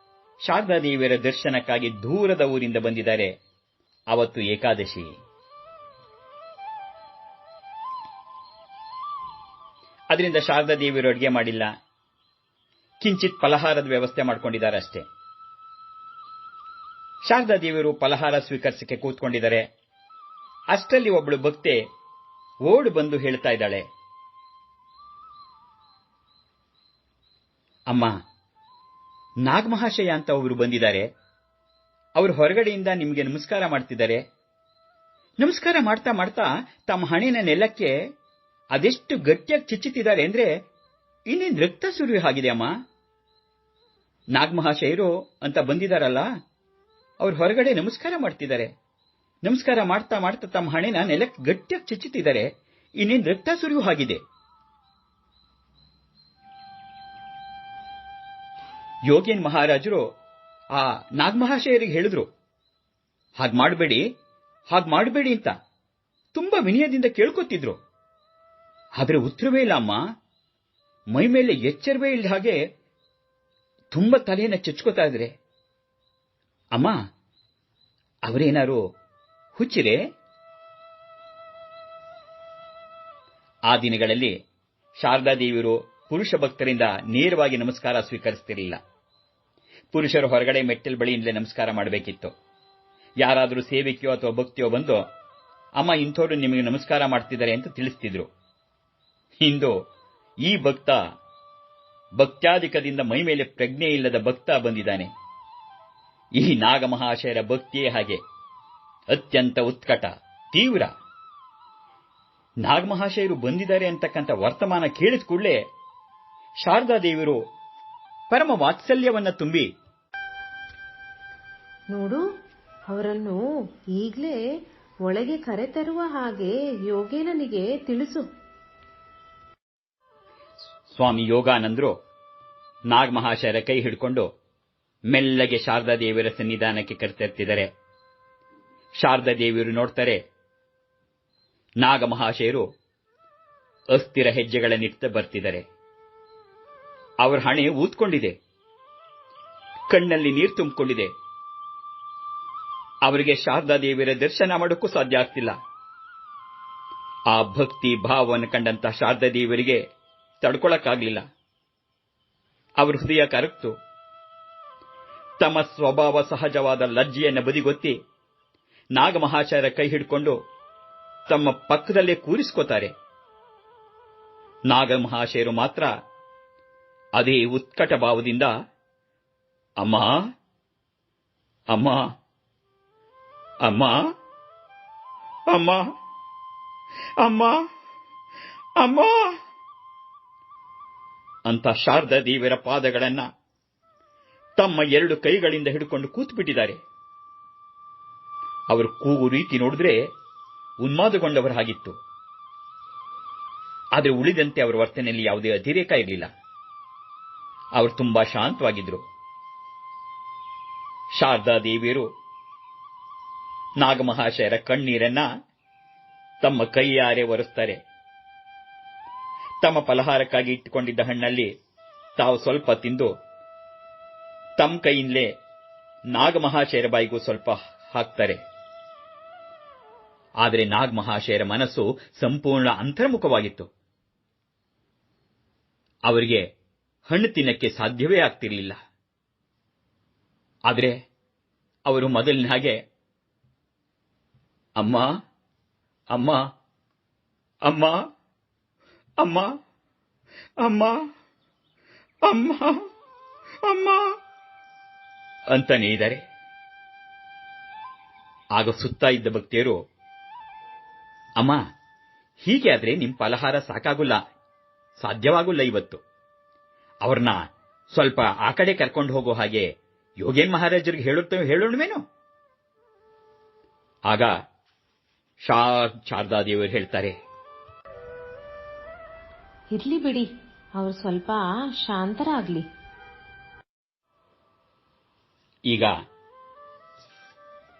ಶಾರದಾದೇವಿಯರ ದರ್ಶನಕ್ಕಾಗಿ ದೂರದ ಊರಿಂದ ಬಂದಿದ್ದಾರೆ. ಅವತ್ತು ಏಕಾದಶಿ. ಅದರಿಂದ ಶಾರದಾದೇವಿಯರು ಅಡುಗೆ ಮಾಡಿಲ್ಲ, ಕಿಂಚಿತ್ ಫಲಹಾರದ ವ್ಯವಸ್ಥೆ ಮಾಡಿಕೊಂಡಿದ್ದಾರೆ ಅಷ್ಟೇ. ಶಾರದಾದೇವಿಯರು ಫಲಹಾರ ಸ್ವೀಕರಿಸಕ್ಕೆ ಕೂತ್ಕೊಂಡಿದ್ದಾರೆ. ಅಷ್ಟರಲ್ಲಿ ಒಬ್ಬಳು ಭಕ್ತೆ ಓಡಿ ಬಂದು ಹೇಳ್ತಾ ಇದ್ದಾಳೆ, ಅಮ್ಮ, ನಾಗಮಹಾಶಯ ಅಂತ ಅವರು ಬಂದಿದ್ದಾರೆ. ಅವರು ಹೊರಗಡೆಯಿಂದ ನಿಮಗೆ ನಮಸ್ಕಾರ ಮಾಡ್ತಿದ್ದಾರೆ. ನಮಸ್ಕಾರ ಮಾಡ್ತಾ ಮಾಡ್ತಾ ತಮ್ಮ ಹಣೆನ ನೆಲಕ್ಕೆ ಅದೆಷ್ಟು ಗಟ್ಟಿಯಾಗಿ ಚುಚ್ಚುತ್ತಿದ್ದಾರೆ ಅಂದ್ರೆ ಇನ್ನೇನು ರಕ್ತ ಸುರಿಯೋ ಹಾಗಿದೆ ಅಮ್ಮ. ನಾಗಮಹಾಶಯರು ಅಂತ ಬಂದಿದ್ದಾರಲ್ಲ, ಅವ್ರು ಹೊರಗಡೆ ನಮಸ್ಕಾರ ಮಾಡ್ತಿದ್ದಾರೆ. ನಮಸ್ಕಾರ ಮಾಡ್ತಾ ಮಾಡ್ತಾ ತಮ್ಮ ಹಣೆನ ನೆಲಕ್ಕೆ ಗಟ್ಟಿಯಾಗಿ ಚುಚ್ಚುತ್ತಿದ್ದಾರೆ. ಇನ್ನೇನು ರಕ್ತ ಸುರಿಯೋ ಹಾಗಿದೆ. ಯೋಗೇನ್ ಮಹಾರಾಜರು ಆ ನಾಗಮಹಾಶಯರಿಗೆ ಹೇಳಿದ್ರು, ಹಾಗೆ ಮಾಡಬೇಡಿ ಅಂತ ತುಂಬಾ ವಿನಯದಿಂದ ಕೇಳ್ಕೊತಿದ್ರು. ಆದರೆ ಉತ್ತರವೇ ಇಲ್ಲ ಅಮ್ಮ. ಮೈ ಮೇಲೆ ಎಚ್ಚರವೇ ಇಲ್ಲದ ಹಾಗೆ ತುಂಬಾ ತಲೆಯನ್ನು ಚಚ್ಕೋತಾ ಇದ್ರೆ. ಅಮ್ಮ, ಅವರೇನಾರು ಹುಚ್ಚಿರೇ? ಆ ದಿನಗಳಲ್ಲಿ ಶಾರದಾದೇವಿಯರು ಪುರುಷ ಭಕ್ತರಿಂದ ನೇರವಾಗಿ ನಮಸ್ಕಾರ ಸ್ವೀಕರಿಸುತ್ತಿರಲಿಲ್ಲ. ಪುರುಷರು ಹೊರಗಡೆ ಮೆಟ್ಟಲ್ ಬಳಿಯಿಂದಲೇ ನಮಸ್ಕಾರ ಮಾಡಬೇಕಿತ್ತು. ಯಾರಾದರೂ ಸೇವಿಕೆಯೋ ಅಥವಾ ಭಕ್ತಿಯೋ ಬಂದು, ಅಮ್ಮ, ಇಂಥವ್ರು ನಿಮಗೆ ನಮಸ್ಕಾರ ಮಾಡ್ತಿದ್ದಾರೆ ಅಂತ ತಿಳಿಸ್ತಿದ್ರು. ಇಂದು ಈ ಭಕ್ತ, ಭಕ್ತ್ಯಾಧಿಕದಿಂದ ಮೈ ಮೇಲೆ ಪ್ರಜ್ಞೆ ಇಲ್ಲದ ಭಕ್ತ ಬಂದಿದ್ದಾನೆ. ಈ ನಾಗಮಹಾಶಯರ ಭಕ್ತಿಯೇ ಹಾಗೆ, ಅತ್ಯಂತ ಉತ್ಕಟ, ತೀವ್ರ. ನಾಗಮಹಾಶಯರು ಬಂದಿದ್ದಾರೆ ಅಂತಕ್ಕಂಥ ವರ್ತಮಾನ ಕೇಳಿದ ಕೂಡಲೇ ಶಾರದಾದೇವಿಯರು ಪರಮ ವಾತ್ಸಲ್ಯವನ್ನ ತುಂಬಿ, ನೋಡು, ಅವರನ್ನು ಈಗಲೇ ಒಳಗೆ ಕರೆತರುವ ಹಾಗೆ ಯೋಗೇನನಿಗೆ ತಿಳಿಸು. ಸ್ವಾಮಿ ಯೋಗಾನಂದರು ನಾಗಮಹಾಶಯರ ಕೈ ಹಿಡ್ಕೊಂಡು ಮೆಲ್ಲಗೆ ಶಾರದಾದೇವಿಯರ ಸನ್ನಿಧಾನಕ್ಕೆ ಕರೆತರ್ತಿದ್ದಾರೆ. ಶಾರದಾದೇವಿಯರು ನೋಡ್ತಾರೆ, ನಾಗಮಹಾಶಯರು ಅಸ್ಥಿರ ಹೆಜ್ಜೆಗಳನ್ನಿಡ್ತಾ ಬರ್ತಿದ್ದಾರೆ. ಅವರ ಹಣೆ ಊದ್ಕೊಂಡಿದೆ, ಕಣ್ಣಲ್ಲಿ ನೀರು ತುಂಬಿಕೊಂಡಿದೆ. ಅವರಿಗೆ ಶಾರದಾದೇವಿಯರ ದರ್ಶನ ಮಾಡೋಕ್ಕೂ ಸಾಧ್ಯ ಆಗ್ತಿಲ್ಲ. ಆ ಭಕ್ತಿ ಭಾವವನ್ನು ಕಂಡಂತ ಶಾರದಾದೇವಿಯರಿಗೆ ತಡ್ಕೊಳಕ್ಕಾಗ್ಲಿಲ್ಲ. ಅವರ ಹೃದಯ ಕರಗ್ತು. ತಮ್ಮ ಸ್ವಭಾವ ಸಹಜವಾದ ಲಜ್ಜೆಯನ್ನು ಬದಿಗೊತ್ತಿ ನಾಗಮಹಾಶಯರ ಕೈ ಹಿಡ್ಕೊಂಡು ತಮ್ಮ ಪಕ್ಕದಲ್ಲೇ ಕೂರಿಸ್ಕೋತಾರೆ. ನಾಗಮಹಾಶಯರು ಮಾತ್ರ ಅದೇ ಉತ್ಕಟ ಭಾವದಿಂದ, ಅಮ್ಮ ಅಮ್ಮ ಅಮ್ಮ ಅಮ್ಮ ಅಮ್ಮ ಅಮ್ಮ ಅಂತ ಶಾರದಾದೇವಿಯರ ಪಾದಗಳನ್ನ ತಮ್ಮ 2 ಕೈಗಳಿಂದ ಹಿಡ್ಕೊಂಡು ಕೂತ್ಬಿಟ್ಟಿದ್ದಾರೆ. ಅವರು ಕೂಗು ರೀತಿ ನೋಡಿದ್ರೆ ಉನ್ಮಾದಗೊಂಡವರ ಹಾಗಿತ್ತು. ಆದರೆ ಉಳಿದಂತೆ ಅವರ ವರ್ತನೆಯಲ್ಲಿ ಯಾವುದೇ ಅತಿರೇಕ ಇರಲಿಲ್ಲ. ಅವರು ತುಂಬಾ ಶಾಂತವಾಗಿದ್ರು. ಶಾರದಾದೇವಿಯರು ನಾಗಮಹಾಶಯರ ಕಣ್ಣೀರನ್ನ ತಮ್ಮ ಕೈಯಾರೆ ಒರೆಸ್ತಾರೆ. ತಮ್ಮ ಫಲಹಾರಕ್ಕಾಗಿ ಇಟ್ಟುಕೊಂಡಿದ್ದ ಹಣ್ಣಲ್ಲಿ ತಾವು ಸ್ವಲ್ಪ ತಿಂದು ತಮ್ಮ ಕೈಯಿಂದಲೇ ನಾಗಮಹಾಶಯರ ಬಾಯಿಗೂ ಸ್ವಲ್ಪ ಹಾಕ್ತಾರೆ. ಆದರೆ ನಾಗಮಹಾಶಯರ ಮನಸ್ಸು ಸಂಪೂರ್ಣ ಅಂತರ್ಮುಖವಾಗಿತ್ತು. ಅವರಿಗೆ ಹಣ್ಣು ತಿನ್ನಕ್ಕೆ ಸಾಧ್ಯವೇ ಆಗ್ತಿರಲಿಲ್ಲ. ಆದರೆ ಅವರು ಮೊದಲಿನ ಹಾಗೆ ಅಮ್ಮ ಅಮ್ಮ ಅಮ್ಮ ಅಮ್ಮ ಅಮ್ಮ ಅಮ್ಮ ಅಮ್ಮ ಅಂತಾನೇ ಇದ್ದಾರೆ. ಆಗ ಸುತ್ತ ಇದ್ದ ಭಕ್ತಿಯರು, ಅಮ್ಮ, ಹೀಗೆ ಆದ್ರೆ ನಿಮ್ ಫಲಹಾರ ಸಾಕಾಗುಲ್ಲ, ಸಾಧ್ಯವಾಗುಲ್ಲ ಇವತ್ತು. ಅವ್ರನ್ನ ಸ್ವಲ್ಪ ಆ ಕಡೆ ಕರ್ಕೊಂಡು ಹೋಗೋ ಹಾಗೆ ಯೋಗೇನ್ ಮಹಾರಾಜರಿಗೆ ಹೇಳೋಣವೇನೋ. ಆಗ ಶಾರದಾದೇವಿಯರು ಹೇಳ್ತಾರೆ, ಇರ್ಲಿ ಬಿಡಿ, ಅವ್ರು ಸ್ವಲ್ಪ ಶಾಂತರಾಗ್ಲಿ. ಈಗ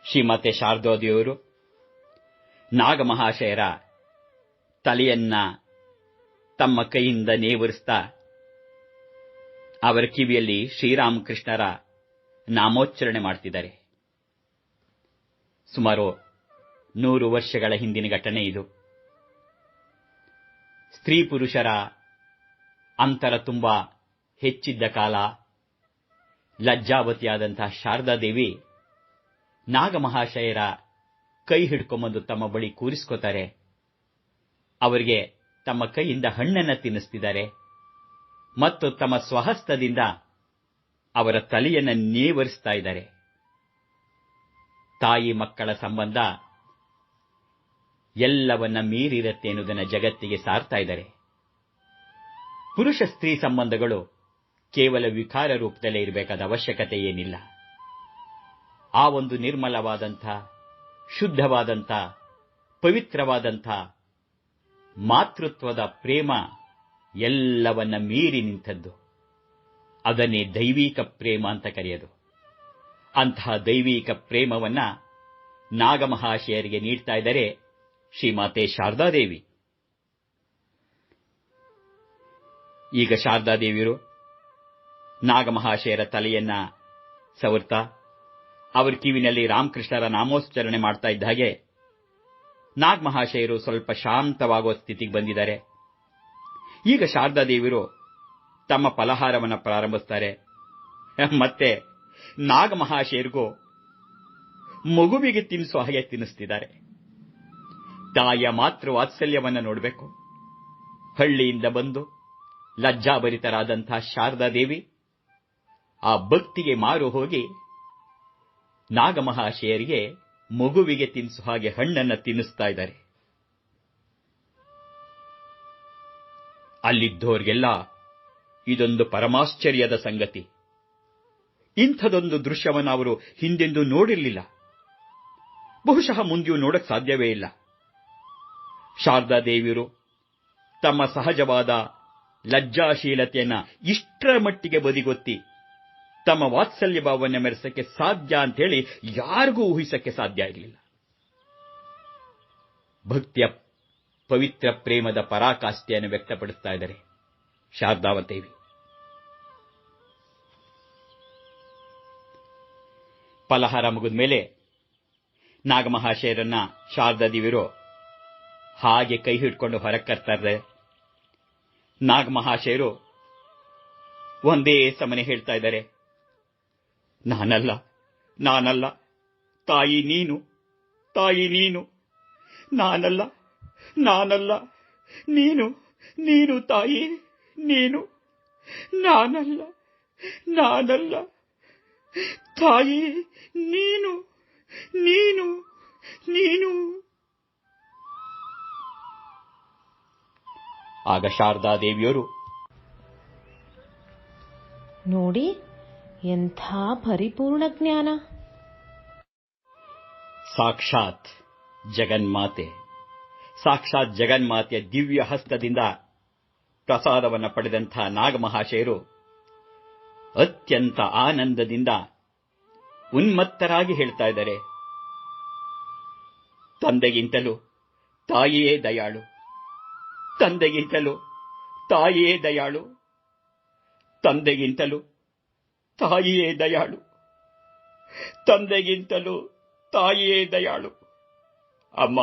ಶ್ರೀಮತೆ ಶಾರದಾದೇವಿಯರು ನಾಗಮಹಾಶಯರ ತಲೆಯನ್ನ ತಮ್ಮ ಕೈಯಿಂದ ನೇವರಿಸ್ತಾ ಅವರ ಕಿವಿಯಲ್ಲಿ ಶ್ರೀರಾಮಕೃಷ್ಣರ ನಾಮೋಚ್ಚರಣೆ ಮಾಡ್ತಿದ್ದಾರೆ. ಸುಮಾರು 100 ವರ್ಷಗಳ ಹಿಂದಿನ ಘಟನೆ ಇದು. ಸ್ತ್ರೀ ಪುರುಷರ ಅಂತರ ತುಂಬಾ ಹೆಚ್ಚಿದ್ದ ಕಾಲ. ಲಜ್ಜಾವತಿಯಾದಂತಹ ಶಾರದಾದೇವಿ ನಾಗಮಹಾಶಯರ ಕೈ ಹಿಡ್ಕೊಂಬಂದು ತಮ್ಮ ಬಳಿ ಕೂರಿಸ್ಕೋತಾರೆ. ಅವರಿಗೆ ತಮ್ಮ ಕೈಯಿಂದ ಹಣ್ಣನ್ನ ತಿನ್ನಿಸ್ತಿದ್ದಾರೆ ಮತ್ತು ತಮ್ಮ ಸ್ವಹಸ್ತದಿಂದ ಅವರ ತಲೆಯನ್ನ ನೇವರಿಸ್ತಾ ಇದ್ದಾರೆ. ತಾಯಿ ಮಕ್ಕಳ ಸಂಬಂಧ ಎಲ್ಲವನ್ನ ಮೀರಿರತ್ತೆ ಎನ್ನುವುದನ್ನು ಜಗತ್ತಿಗೆ ಸಾರ್ತಾ ಇದ್ದಾರೆ. ಪುರುಷ ಸ್ತ್ರೀ ಸಂಬಂಧಗಳು ಕೇವಲ ವಿಕಾರ ರೂಪದಲ್ಲೇ ಇರಬೇಕಾದ ಅವಶ್ಯಕತೆ ಏನಿಲ್ಲ. ಆ ಒಂದು ನಿರ್ಮಲವಾದಂಥ, ಶುದ್ಧವಾದಂಥ, ಪವಿತ್ರವಾದಂಥ ಮಾತೃತ್ವದ ಪ್ರೇಮ ಎಲ್ಲವನ್ನ ಮೀರಿ ನಿಂತದ್ದು. ಅದನ್ನೇ ದೈವಿಕ ಪ್ರೇಮ ಅಂತ ಕರೆಯೋದು. ಅಂತಹ ದೈವಿಕ ಪ್ರೇಮವನ್ನ ನಾಗಮಹಾಶಯರಿಗೆ ನೀಡ್ತಾ ಇದ್ದಾರೆ ಶ್ರೀಮಾತೆ ಶಾರದಾದೇವಿ. ಈಗ ಶಾರದಾದೇವಿಯರು ನಾಗಮಹಾಶಯರ ತಲೆಯನ್ನ ಸವರ್ತಾ ಅವರ ಕಿವಿನಲ್ಲಿ ರಾಮಕೃಷ್ಣರ ನಾಮೋಚ್ಚರಣೆ ಮಾಡ್ತಾ ಇದ್ದ ಹಾಗೆ ನಾಗಮಹಾಶಯರು ಸ್ವಲ್ಪ ಶಾಂತವಾಗುವ ಸ್ಥಿತಿಗೆ ಬಂದಿದ್ದಾರೆ. ಈಗ ಶಾರದಾದೇವಿಯರು ತಮ್ಮ ಫಲಹಾರವನ್ನು ಪ್ರಾರಂಭಿಸ್ತಾರೆ. ಮತ್ತೆ ನಾಗಮಹಾಶಯರಿಗೂ ಮಗುವಿಗೆ ತಿನ್ನಿಸುವ ಹಾಗೆ ತಿನ್ನಿಸ್ತಿದ್ದಾರೆ. ತಾಯಿಯ ಮಾತೃ ವಾತ್ಸಲ್ಯವನ್ನು ನೋಡಬೇಕು. ಹಳ್ಳಿಯಿಂದ ಬಂದು ಲಜ್ಜಾಭರಿತರಾದಂಥ ಶಾರದಾದೇವಿ ಆ ಭಕ್ತಿಗೆ ಮಾರು ಹೋಗಿ ನಾಗಮಹಾಶಯರಿಗೆ ಮಗುವಿಗೆ ತಿನ್ನಿಸುವ ಹಾಗೆ ಹಣ್ಣನ್ನು ತಿನ್ನಿಸ್ತಾ ಇದ್ದಾರೆ. ಅಲ್ಲಿದ್ದೋರಿಗೆಲ್ಲ ಇದೊಂದು ಪರಮಾಶ್ಚರ್ಯದ ಸಂಗತಿ. ಇಂಥದೊಂದು ದೃಶ್ಯವನ್ನು ಅವರು ಹಿಂದೆಂದೂ ನೋಡಿರಲಿಲ್ಲ. ಬಹುಶಃ ಮುಂದೆಯೂ ನೋಡಕ್ಕೆ ಸಾಧ್ಯವೇ ಇಲ್ಲ. ಶಾರದಾದೇವಿಯರು ತಮ್ಮ ಸಹಜವಾದ ಲಜ್ಜಾಶೀಲತೆಯನ್ನ ಇಷ್ಟರ ಮಟ್ಟಿಗೆ ಬದಿಗೊತ್ತಿ ತಮ್ಮ ವಾತ್ಸಲ್ಯ ಭಾವವನ್ನು ಮೆರೆಸಕ್ಕೆ ಸಾಧ್ಯ ಅಂತ ಹೇಳಿ ಯಾರಿಗೂ ಊಹಿಸಕ್ಕೆ ಸಾಧ್ಯ ಇರಲಿಲ್ಲ. ಭಕ್ತಿಯ ಪವಿತ್ರ ಪ್ರೇಮದ ಪರಾಕಾಷ್ಠೆಯನ್ನು ವ್ಯಕ್ತಪಡಿಸ್ತಾ ಇದ್ದಾರೆ ಶಾರದಾವದೇವಿ. ಫಲಹಾರ ಮುಗಿದ ಮೇಲೆ ನಾಗಮಹಾಶಯರನ್ನ ಶಾರದಾದೇವಿಯರು ಹಾಗೆ ಕೈ ಹಿಡ್ಕೊಂಡು ಹೊರಗೆ ಕರ್ತಾರೆ. ನಾಗಮಹಾಶಯರು ಒಂದೇ ಸಮನೆ ಹೇಳ್ತಾ ಇದ್ದಾರೆ, ನಾನಲ್ಲ, ನಾನಲ್ಲ, ತಾಯಿ ನೀನು, ತಾಯಿ ನೀನು, ನಾನಲ್ಲ, ನಾನಲ್ಲ, ನೀನು, ನೀನು ತಾಯಿ ನೀನು, ನಾನಲ್ಲ, ನಾನಲ್ಲ, ತಾಯಿ ನೀನು, ನೀನು, ನೀನು. ಆಗ ಶಾರದಾದೇವಿಯವರು, ನೋಡಿ ಎಂಥ ಪರಿಪೂರ್ಣ ಜ್ಞಾನ, ಸಾಕ್ಷಾತ್ ಜಗನ್ಮಾತೆ, ಸಾಕ್ಷಾತ್ ಜಗನ್ಮಾತೆಯ ದಿವ್ಯ ಹಸ್ತದಿಂದ ಪ್ರಸಾದವನ್ನು ಪಡೆದಂಥ ನಾಗಮಹಾಶಯರು ಅತ್ಯಂತ ಆನಂದದಿಂದ ಉನ್ಮತ್ತರಾಗಿ ಹೇಳ್ತಾ ಇದ್ದಾರೆ, ತಂದೆಗಿಂತಲೂ ತಾಯಿಯೇ ದಯಾಳು, ತಂದೆಗಿಂತಲೂ ತಾಯಿಯೇ ದಯಾಳು, ತಂದೆಗಿಂತಲೂ ತಾಯಿಯೇ ದಯಾಳು, ತಂದೆಗಿಂತಲೂ ತಾಯಿಯೇ ದಯಾಳು. ಅಮ್ಮ,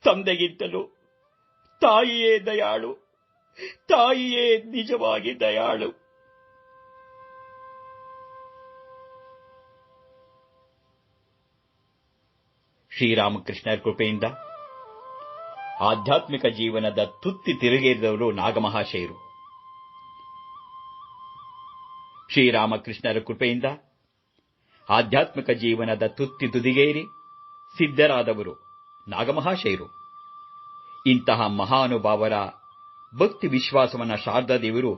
ತಂದೆಗಿಂತಲೂ ತಾಯಿಯೇ ದಯಾಳು, ತಾಯಿಯೇ ನಿಜವಾಗಿ ದಯಾಳು. ಶ್ರೀರಾಮಕೃಷ್ಣರ ಕೃಪೆಯಿಂದ ಆಧ್ಯಾತ್ಮಿಕ ಜೀವನದ ತುತ್ತಿ ತಿರುಗೇರಿದವರು ನಾಗಮಹಾಶಯರು. ಶ್ರೀರಾಮಕೃಷ್ಣರ ಕೃಪೆಯಿಂದ ಆಧ್ಯಾತ್ಮಿಕ ಜೀವನದ ತುತ್ತಿ ತುದಿಗೇರಿ ಸಿದ್ಧರಾದವರು ನಾಗಮಹಾಶಯರು. ಇಂತಹ ಮಹಾನುಭಾವರ ಭಕ್ತಿ ವಿಶ್ವಾಸವನ್ನು ಶಾರದಾದೇವಿಯರು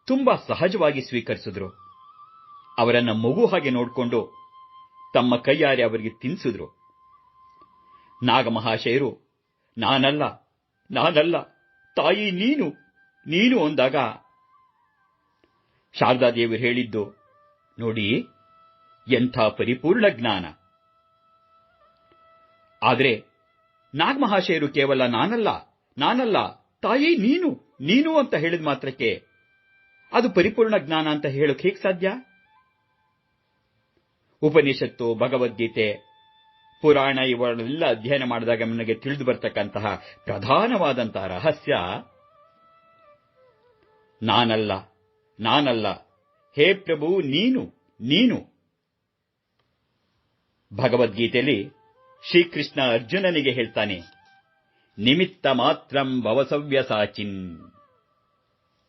ತುಂಬಾ ಸಹಜವಾಗಿ ಸ್ವೀಕರಿಸಿದ್ರು. ಅವರನ್ನ ಮಗು ಹಾಗೆ ನೋಡಿಕೊಂಡು ತಮ್ಮ ಕೈಯಾರೆ ಅವರಿಗೆ ತಿನ್ನಿಸಿದ್ರು. ನಾಗಮಹಾಶಯರು ನಾನಲ್ಲ, ನಾನಲ್ಲ, ತಾಯಿ ನೀನು, ನೀನು ಅಂದಾಗ ಶಾರದಾದೇವಿಯರು ಹೇಳಿದ್ದು ನೋಡಿ ಎಂಥ ಪರಿಪೂರ್ಣ ಜ್ಞಾನ. ಆದರೆ ನಾಗಮಹಾಶಯರು ಕೇವಲ ನಾನಲ್ಲ, ನಾನಲ್ಲ, ತಾಯಿ ನೀನು, ನೀನು ಅಂತ ಹೇಳಿದ ಮಾತ್ರಕ್ಕೆ ಅದು ಪರಿಪೂರ್ಣ ಜ್ಞಾನ ಅಂತ ಹೇಳೋಕೆ ಹೇಗೆ ಸಾಧ್ಯ? ಉಪನಿಷತ್ತು, ಭಗವದ್ಗೀತೆ, ಪುರಾಣ ಇವುಗಳೆಲ್ಲ ಅಧ್ಯಯನ ಮಾಡಿದಾಗ ನನಗೆ ತಿಳಿದು ಬರ್ತಕ್ಕಂತಹ ಪ್ರಧಾನವಾದಂತಹ ರಹಸ್ಯ ನಾನಲ್ಲ, ನಾನಲ್ಲ, ಹೇ ಪ್ರಭು ನೀನು, ನೀನು. ಭಗವದ್ಗೀತೆಯಲ್ಲಿ ಶ್ರೀಕೃಷ್ಣ ಅರ್ಜುನನಿಗೆ ಹೇಳ್ತಾನೆ, ನಿಮಿತ್ತ ಮಾತ್ರಂ ಭವಸವ್ಯಸಾಚಿನ್,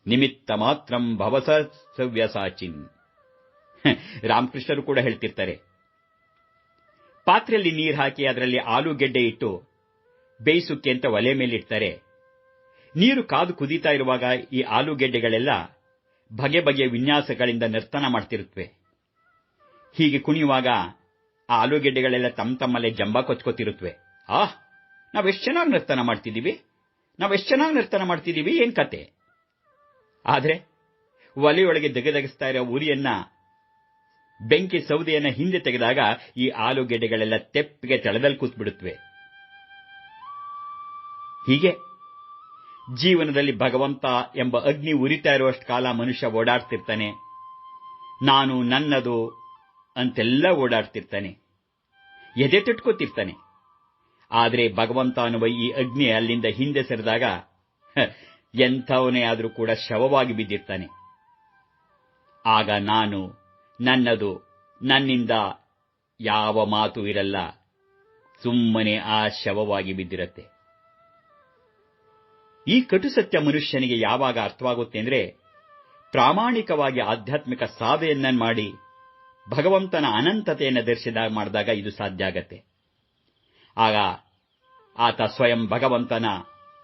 ನಿಮಿತ್ತ ಮಾತ್ರಂ ಭವಸವ್ಯಸಾಚಿನ್. ರಾಮಕೃಷ್ಣರು ಕೂಡ ಹೇಳ್ತಿರ್ತಾರೆ, ಪಾತ್ರೆಯಲ್ಲಿ ನೀರು ಹಾಕಿ ಅದರಲ್ಲಿ ಆಲೂಗೆಡ್ಡೆ ಇಟ್ಟು ಬೇಯಿಸುಕ್ಕೆ ಅಂತ ಒಲೆ ಮೇಲಿಡ್ತಾರೆ. ನೀರು ಕಾದು ಕುದೀತಾ ಇರುವಾಗ ಈ ಆಲೂಗೆಡ್ಡೆಗಳೆಲ್ಲ ಬಗೆ ಬಗೆಯ ವಿನ್ಯಾಸಗಳಿಂದ ನರ್ತನ ಮಾಡ್ತಿರುತ್ತವೆ. ಹೀಗೆ ಕುಣಿಯುವಾಗ ಆ ಆಲೂಗೆಡ್ಡೆಗಳೆಲ್ಲ ತಮ್ಮಲ್ಲೇ ಜಂಬ ಕೊಚ್ಕೋತಿರುತ್ತವೆ. ನಾವೆಷ್ಟು ಚೆನ್ನಾಗಿ ನರ್ತನ ಮಾಡ್ತಿದ್ದೀವಿ, ನಾವೆಷ್ಟು ಚೆನ್ನಾಗಿ ನರ್ತನ ಮಾಡ್ತಿದ್ದೀವಿ, ಏನ್ ಕತೆ. ಆದ್ರೆ ಒಲೆಯೊಳಗೆ ದಗದಗಿಸ್ತಾ ಇರೋ ಉರಿಯನ್ನ, ಬೆಂಕಿ ಸೌದೆಯನ್ನ ಹಿಂದೆ ತೆಗೆದಾಗ ಈ ಆಲೂಗೆಡ್ಡೆಗಳೆಲ್ಲ ತೆಪ್ಪಿಗೆ ತಳದಲ್ಲಿ ಕೂತ್ಬಿಡುತ್ತವೆ. ಹೀಗೆ ಜೀವನದಲ್ಲಿ ಭಗವಂತ ಎಂಬ ಅಗ್ನಿ ಉರಿತಾ ಇರುವಷ್ಟು ಕಾಲ ಮನುಷ್ಯ ಓಡಾಡ್ತಿರ್ತಾನೆ. ನಾನು, ನನ್ನದು ಅಂತೆಲ್ಲ ಓಡಾಡ್ತಿರ್ತಾನೆ, ಎದೆ ತಟ್ಕೋತಿರ್ತಾನೆ. ಆದರೆ ಭಗವಂತ ಅನ್ನುವ ಈ ಅಗ್ನಿ ಅಲ್ಲಿಂದ ಹಿಂದೆ ಸರಿದಾಗ ಎಂಥವನೇ ಆದರೂ ಕೂಡ ಶವವಾಗಿ ಬಿದ್ದಿರ್ತಾನೆ. ಆಗ ನಾನು, ನನ್ನದು, ನನ್ನಿಂದ ಯಾವ ಮಾತು ಇರಲ್ಲ, ಸುಮ್ಮನೆ ಆ ಶವವಾಗಿ ಬಿದ್ದಿರತ್ತೆ. ಈ ಕಟು ಸತ್ಯ ಮನುಷ್ಯನಿಗೆ ಯಾವಾಗ ಅರ್ಥವಾಗುತ್ತೆ ಅಂದ್ರೆ, ಪ್ರಾಮಾಣಿಕವಾಗಿ ಆಧ್ಯಾತ್ಮಿಕ ಸಾಧನೆಯನ್ನ ಮಾಡಿ ಭಗವಂತನ ಅನಂತತೆಯನ್ನು ಮಾಡಿದಾಗ ಇದು ಸಾಧ್ಯ ಆಗತ್ತೆ. ಆಗ ಆತ ಸ್ವಯಂ ಭಗವಂತನ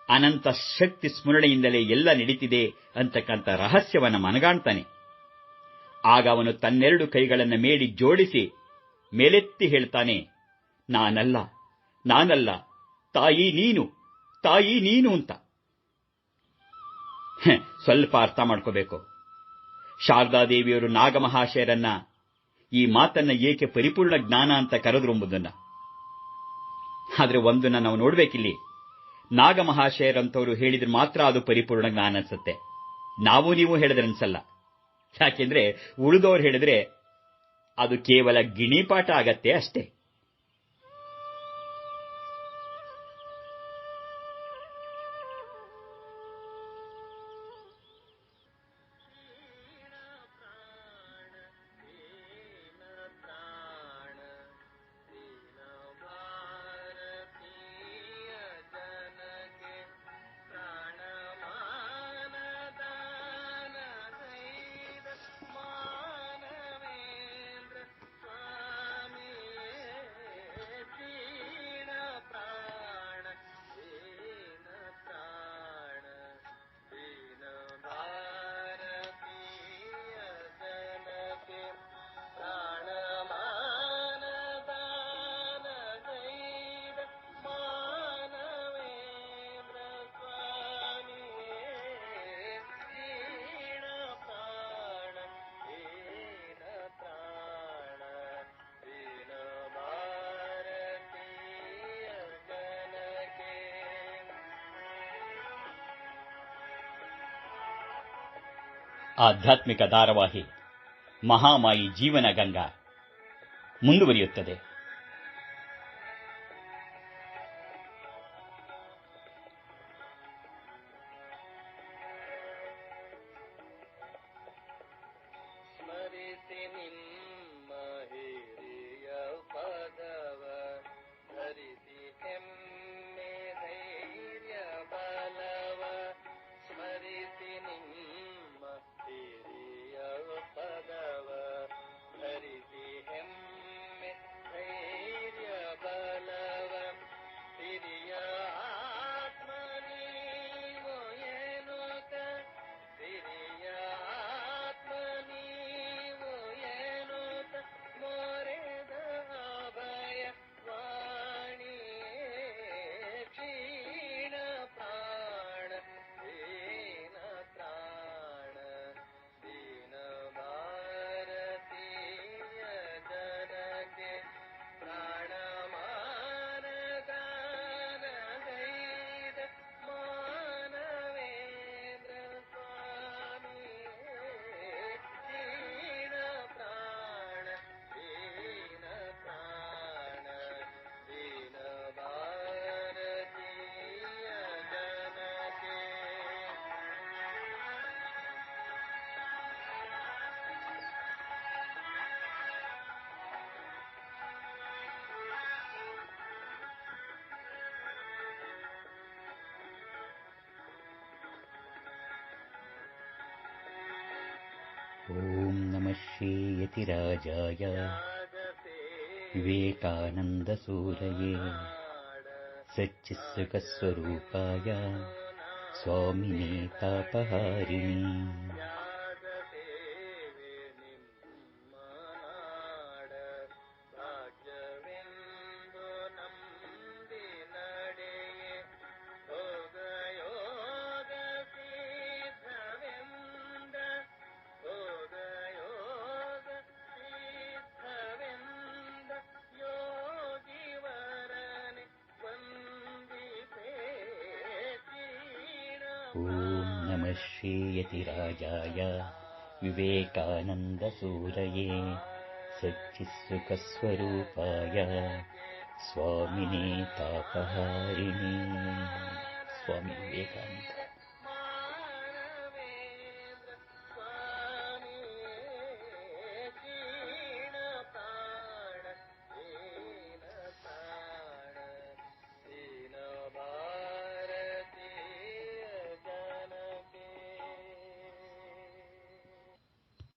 ಅನಂತ ಶಕ್ತಿ ಸ್ಮರಣೆಯಿಂದಲೇ ಎಲ್ಲ ನಡೀತಿದೆ ಅಂತಕ್ಕಂಥ ರಹಸ್ಯವನ್ನು ಮನಗಾಣ್ತಾನೆ. ಆಗ ಅವನು ತನ್ನೆರಡು ಕೈಗಳನ್ನು ಮೇಡಿ ಜೋಡಿಸಿ ಮೇಲೆತ್ತಿ ಹೇಳ್ತಾನೆ, ನಾನಲ್ಲ, ನಾನಲ್ಲ, ತಾಯಿ ನೀನು, ತಾಯಿ ನೀನು ಅಂತ. ಸ್ವಲ್ಪ ಅರ್ಥ ಮಾಡ್ಕೋಬೇಕು. ಶಾರದಾದೇವಿಯವರು ನಾಗಮಹಾಶಯರನ್ನ ಈ ಮಾತನ್ನ ಏಕೆ ಪರಿಪೂರ್ಣ ಜ್ಞಾನ ಅಂತ ಕರೆದ್ರು ಎಂಬುದನ್ನ. ಆದರೆ ಒಂದನ್ನ ನಾವು ನೋಡ್ಬೇಕಿಲ್ಲಿ, ನಾಗಮಹಾಶಯರಂತವರು ಹೇಳಿದ್ರೆ ಮಾತ್ರ ಅದು ಪರಿಪೂರ್ಣ ಜ್ಞಾನ ಅನ್ಸುತ್ತೆ. ನೀವು ಹೇಳಿದ್ರೆ ಅನ್ಸಲ್ಲ. ಯಾಕೆಂದ್ರೆ ಉಳಿದವರು ಹೇಳಿದ್ರೆ ಅದು ಕೇವಲ ಗಿಣಿಪಾಠ ಆಗತ್ತೆ ಅಷ್ಟೇ. ಆಧ್ಯಾತ್ಮಿಕ ಧಾರಾವಾಹಿ ಮಹಾಮಾಯಿ ಜೀವನ ಗಂಗಾ ಮುಂದುವರಿಯುತ್ತದೆ. ಸ್ಮರಿಸಿ ನಿಮ್ಮ ಹಿರಿಯ ಪದವ ಧರಿಸಿ ಹೆಮ್ಮೆ ಧೈರ್ಯ ಬಲವ. ಸ್ಮರಿಸಿ ನಿಮ್ಮ ಹಿರಿಯ ಪದವ ಧರಿಸಿ ಹೆಮ್ಮೆ ಧೈರ್ಯ ಬಲವ. ಹಿರಿಯ ಆತ್ಮ ನೀವು ಎನ್ನುತ್ತ ಹಿರಿಯ ಆತ್ಮ ನೀವು ಎನ್ನುತ್ತ ಮೊರೆದ ಅಭಯ ವಾಣಿಯೇ ಕ್ಷೀಣ ಪ್ರಾಣ ದೀನ ತ್ರಾಣ ದೀನ ಭಾರತೀಯ ಜನಕ್ಕೆ ಪ್ರಾಣಮಾನ ಗಾನ ಗೈದ ಮಾನವೇಂದ್ರ ಸ್ವಾಮಿಯೇ ದೀನ ಪ್ರಾಣ ದೀನ ಪ್ರಾಣ ದೀನ ಭಾರತೀಯ ಜನಕ್ಕೆ. ಓಂ ನಮಃ ಶ್ರೀ ಯತಿರಾಜಾಯ ವಿವೇಕಾನಂದ ಸೂರಯೇ ಸಚ್ಚಿತ್ಸುಖಸ್ವರೂಪಾಯ ಸ್ವಾಮಿನೇ ತಾಪಹಾರಿಣಿ. ಸೇವೆ ನಿಮ್ಮ ನಾಡ ಭಾಗ್ಯವೆಂದು ನಂಬಿ ನಡೆಯೇ ಭೋಗ ಯೋಗ ಸಿದ್ಧವೆಂದ ಭೋಗ ಯೋಗ ಸಿದ್ಧವೆಂದ ಯೋಗಿವರನೆ ವಂದಿಸೇ ಓಂ ನಮಃ ಶ್ರೀ ಯತಿರಾಜಾಯ ವಿವೇಕಾನಂದ ಸೂರಯೇ ಸಚ್ಚಿತ್ಸುಖಸ್ವರೂಪಾಯ ಸ್ವಾಮಿನೇ ತಾಪಹಾರಿಣಿ.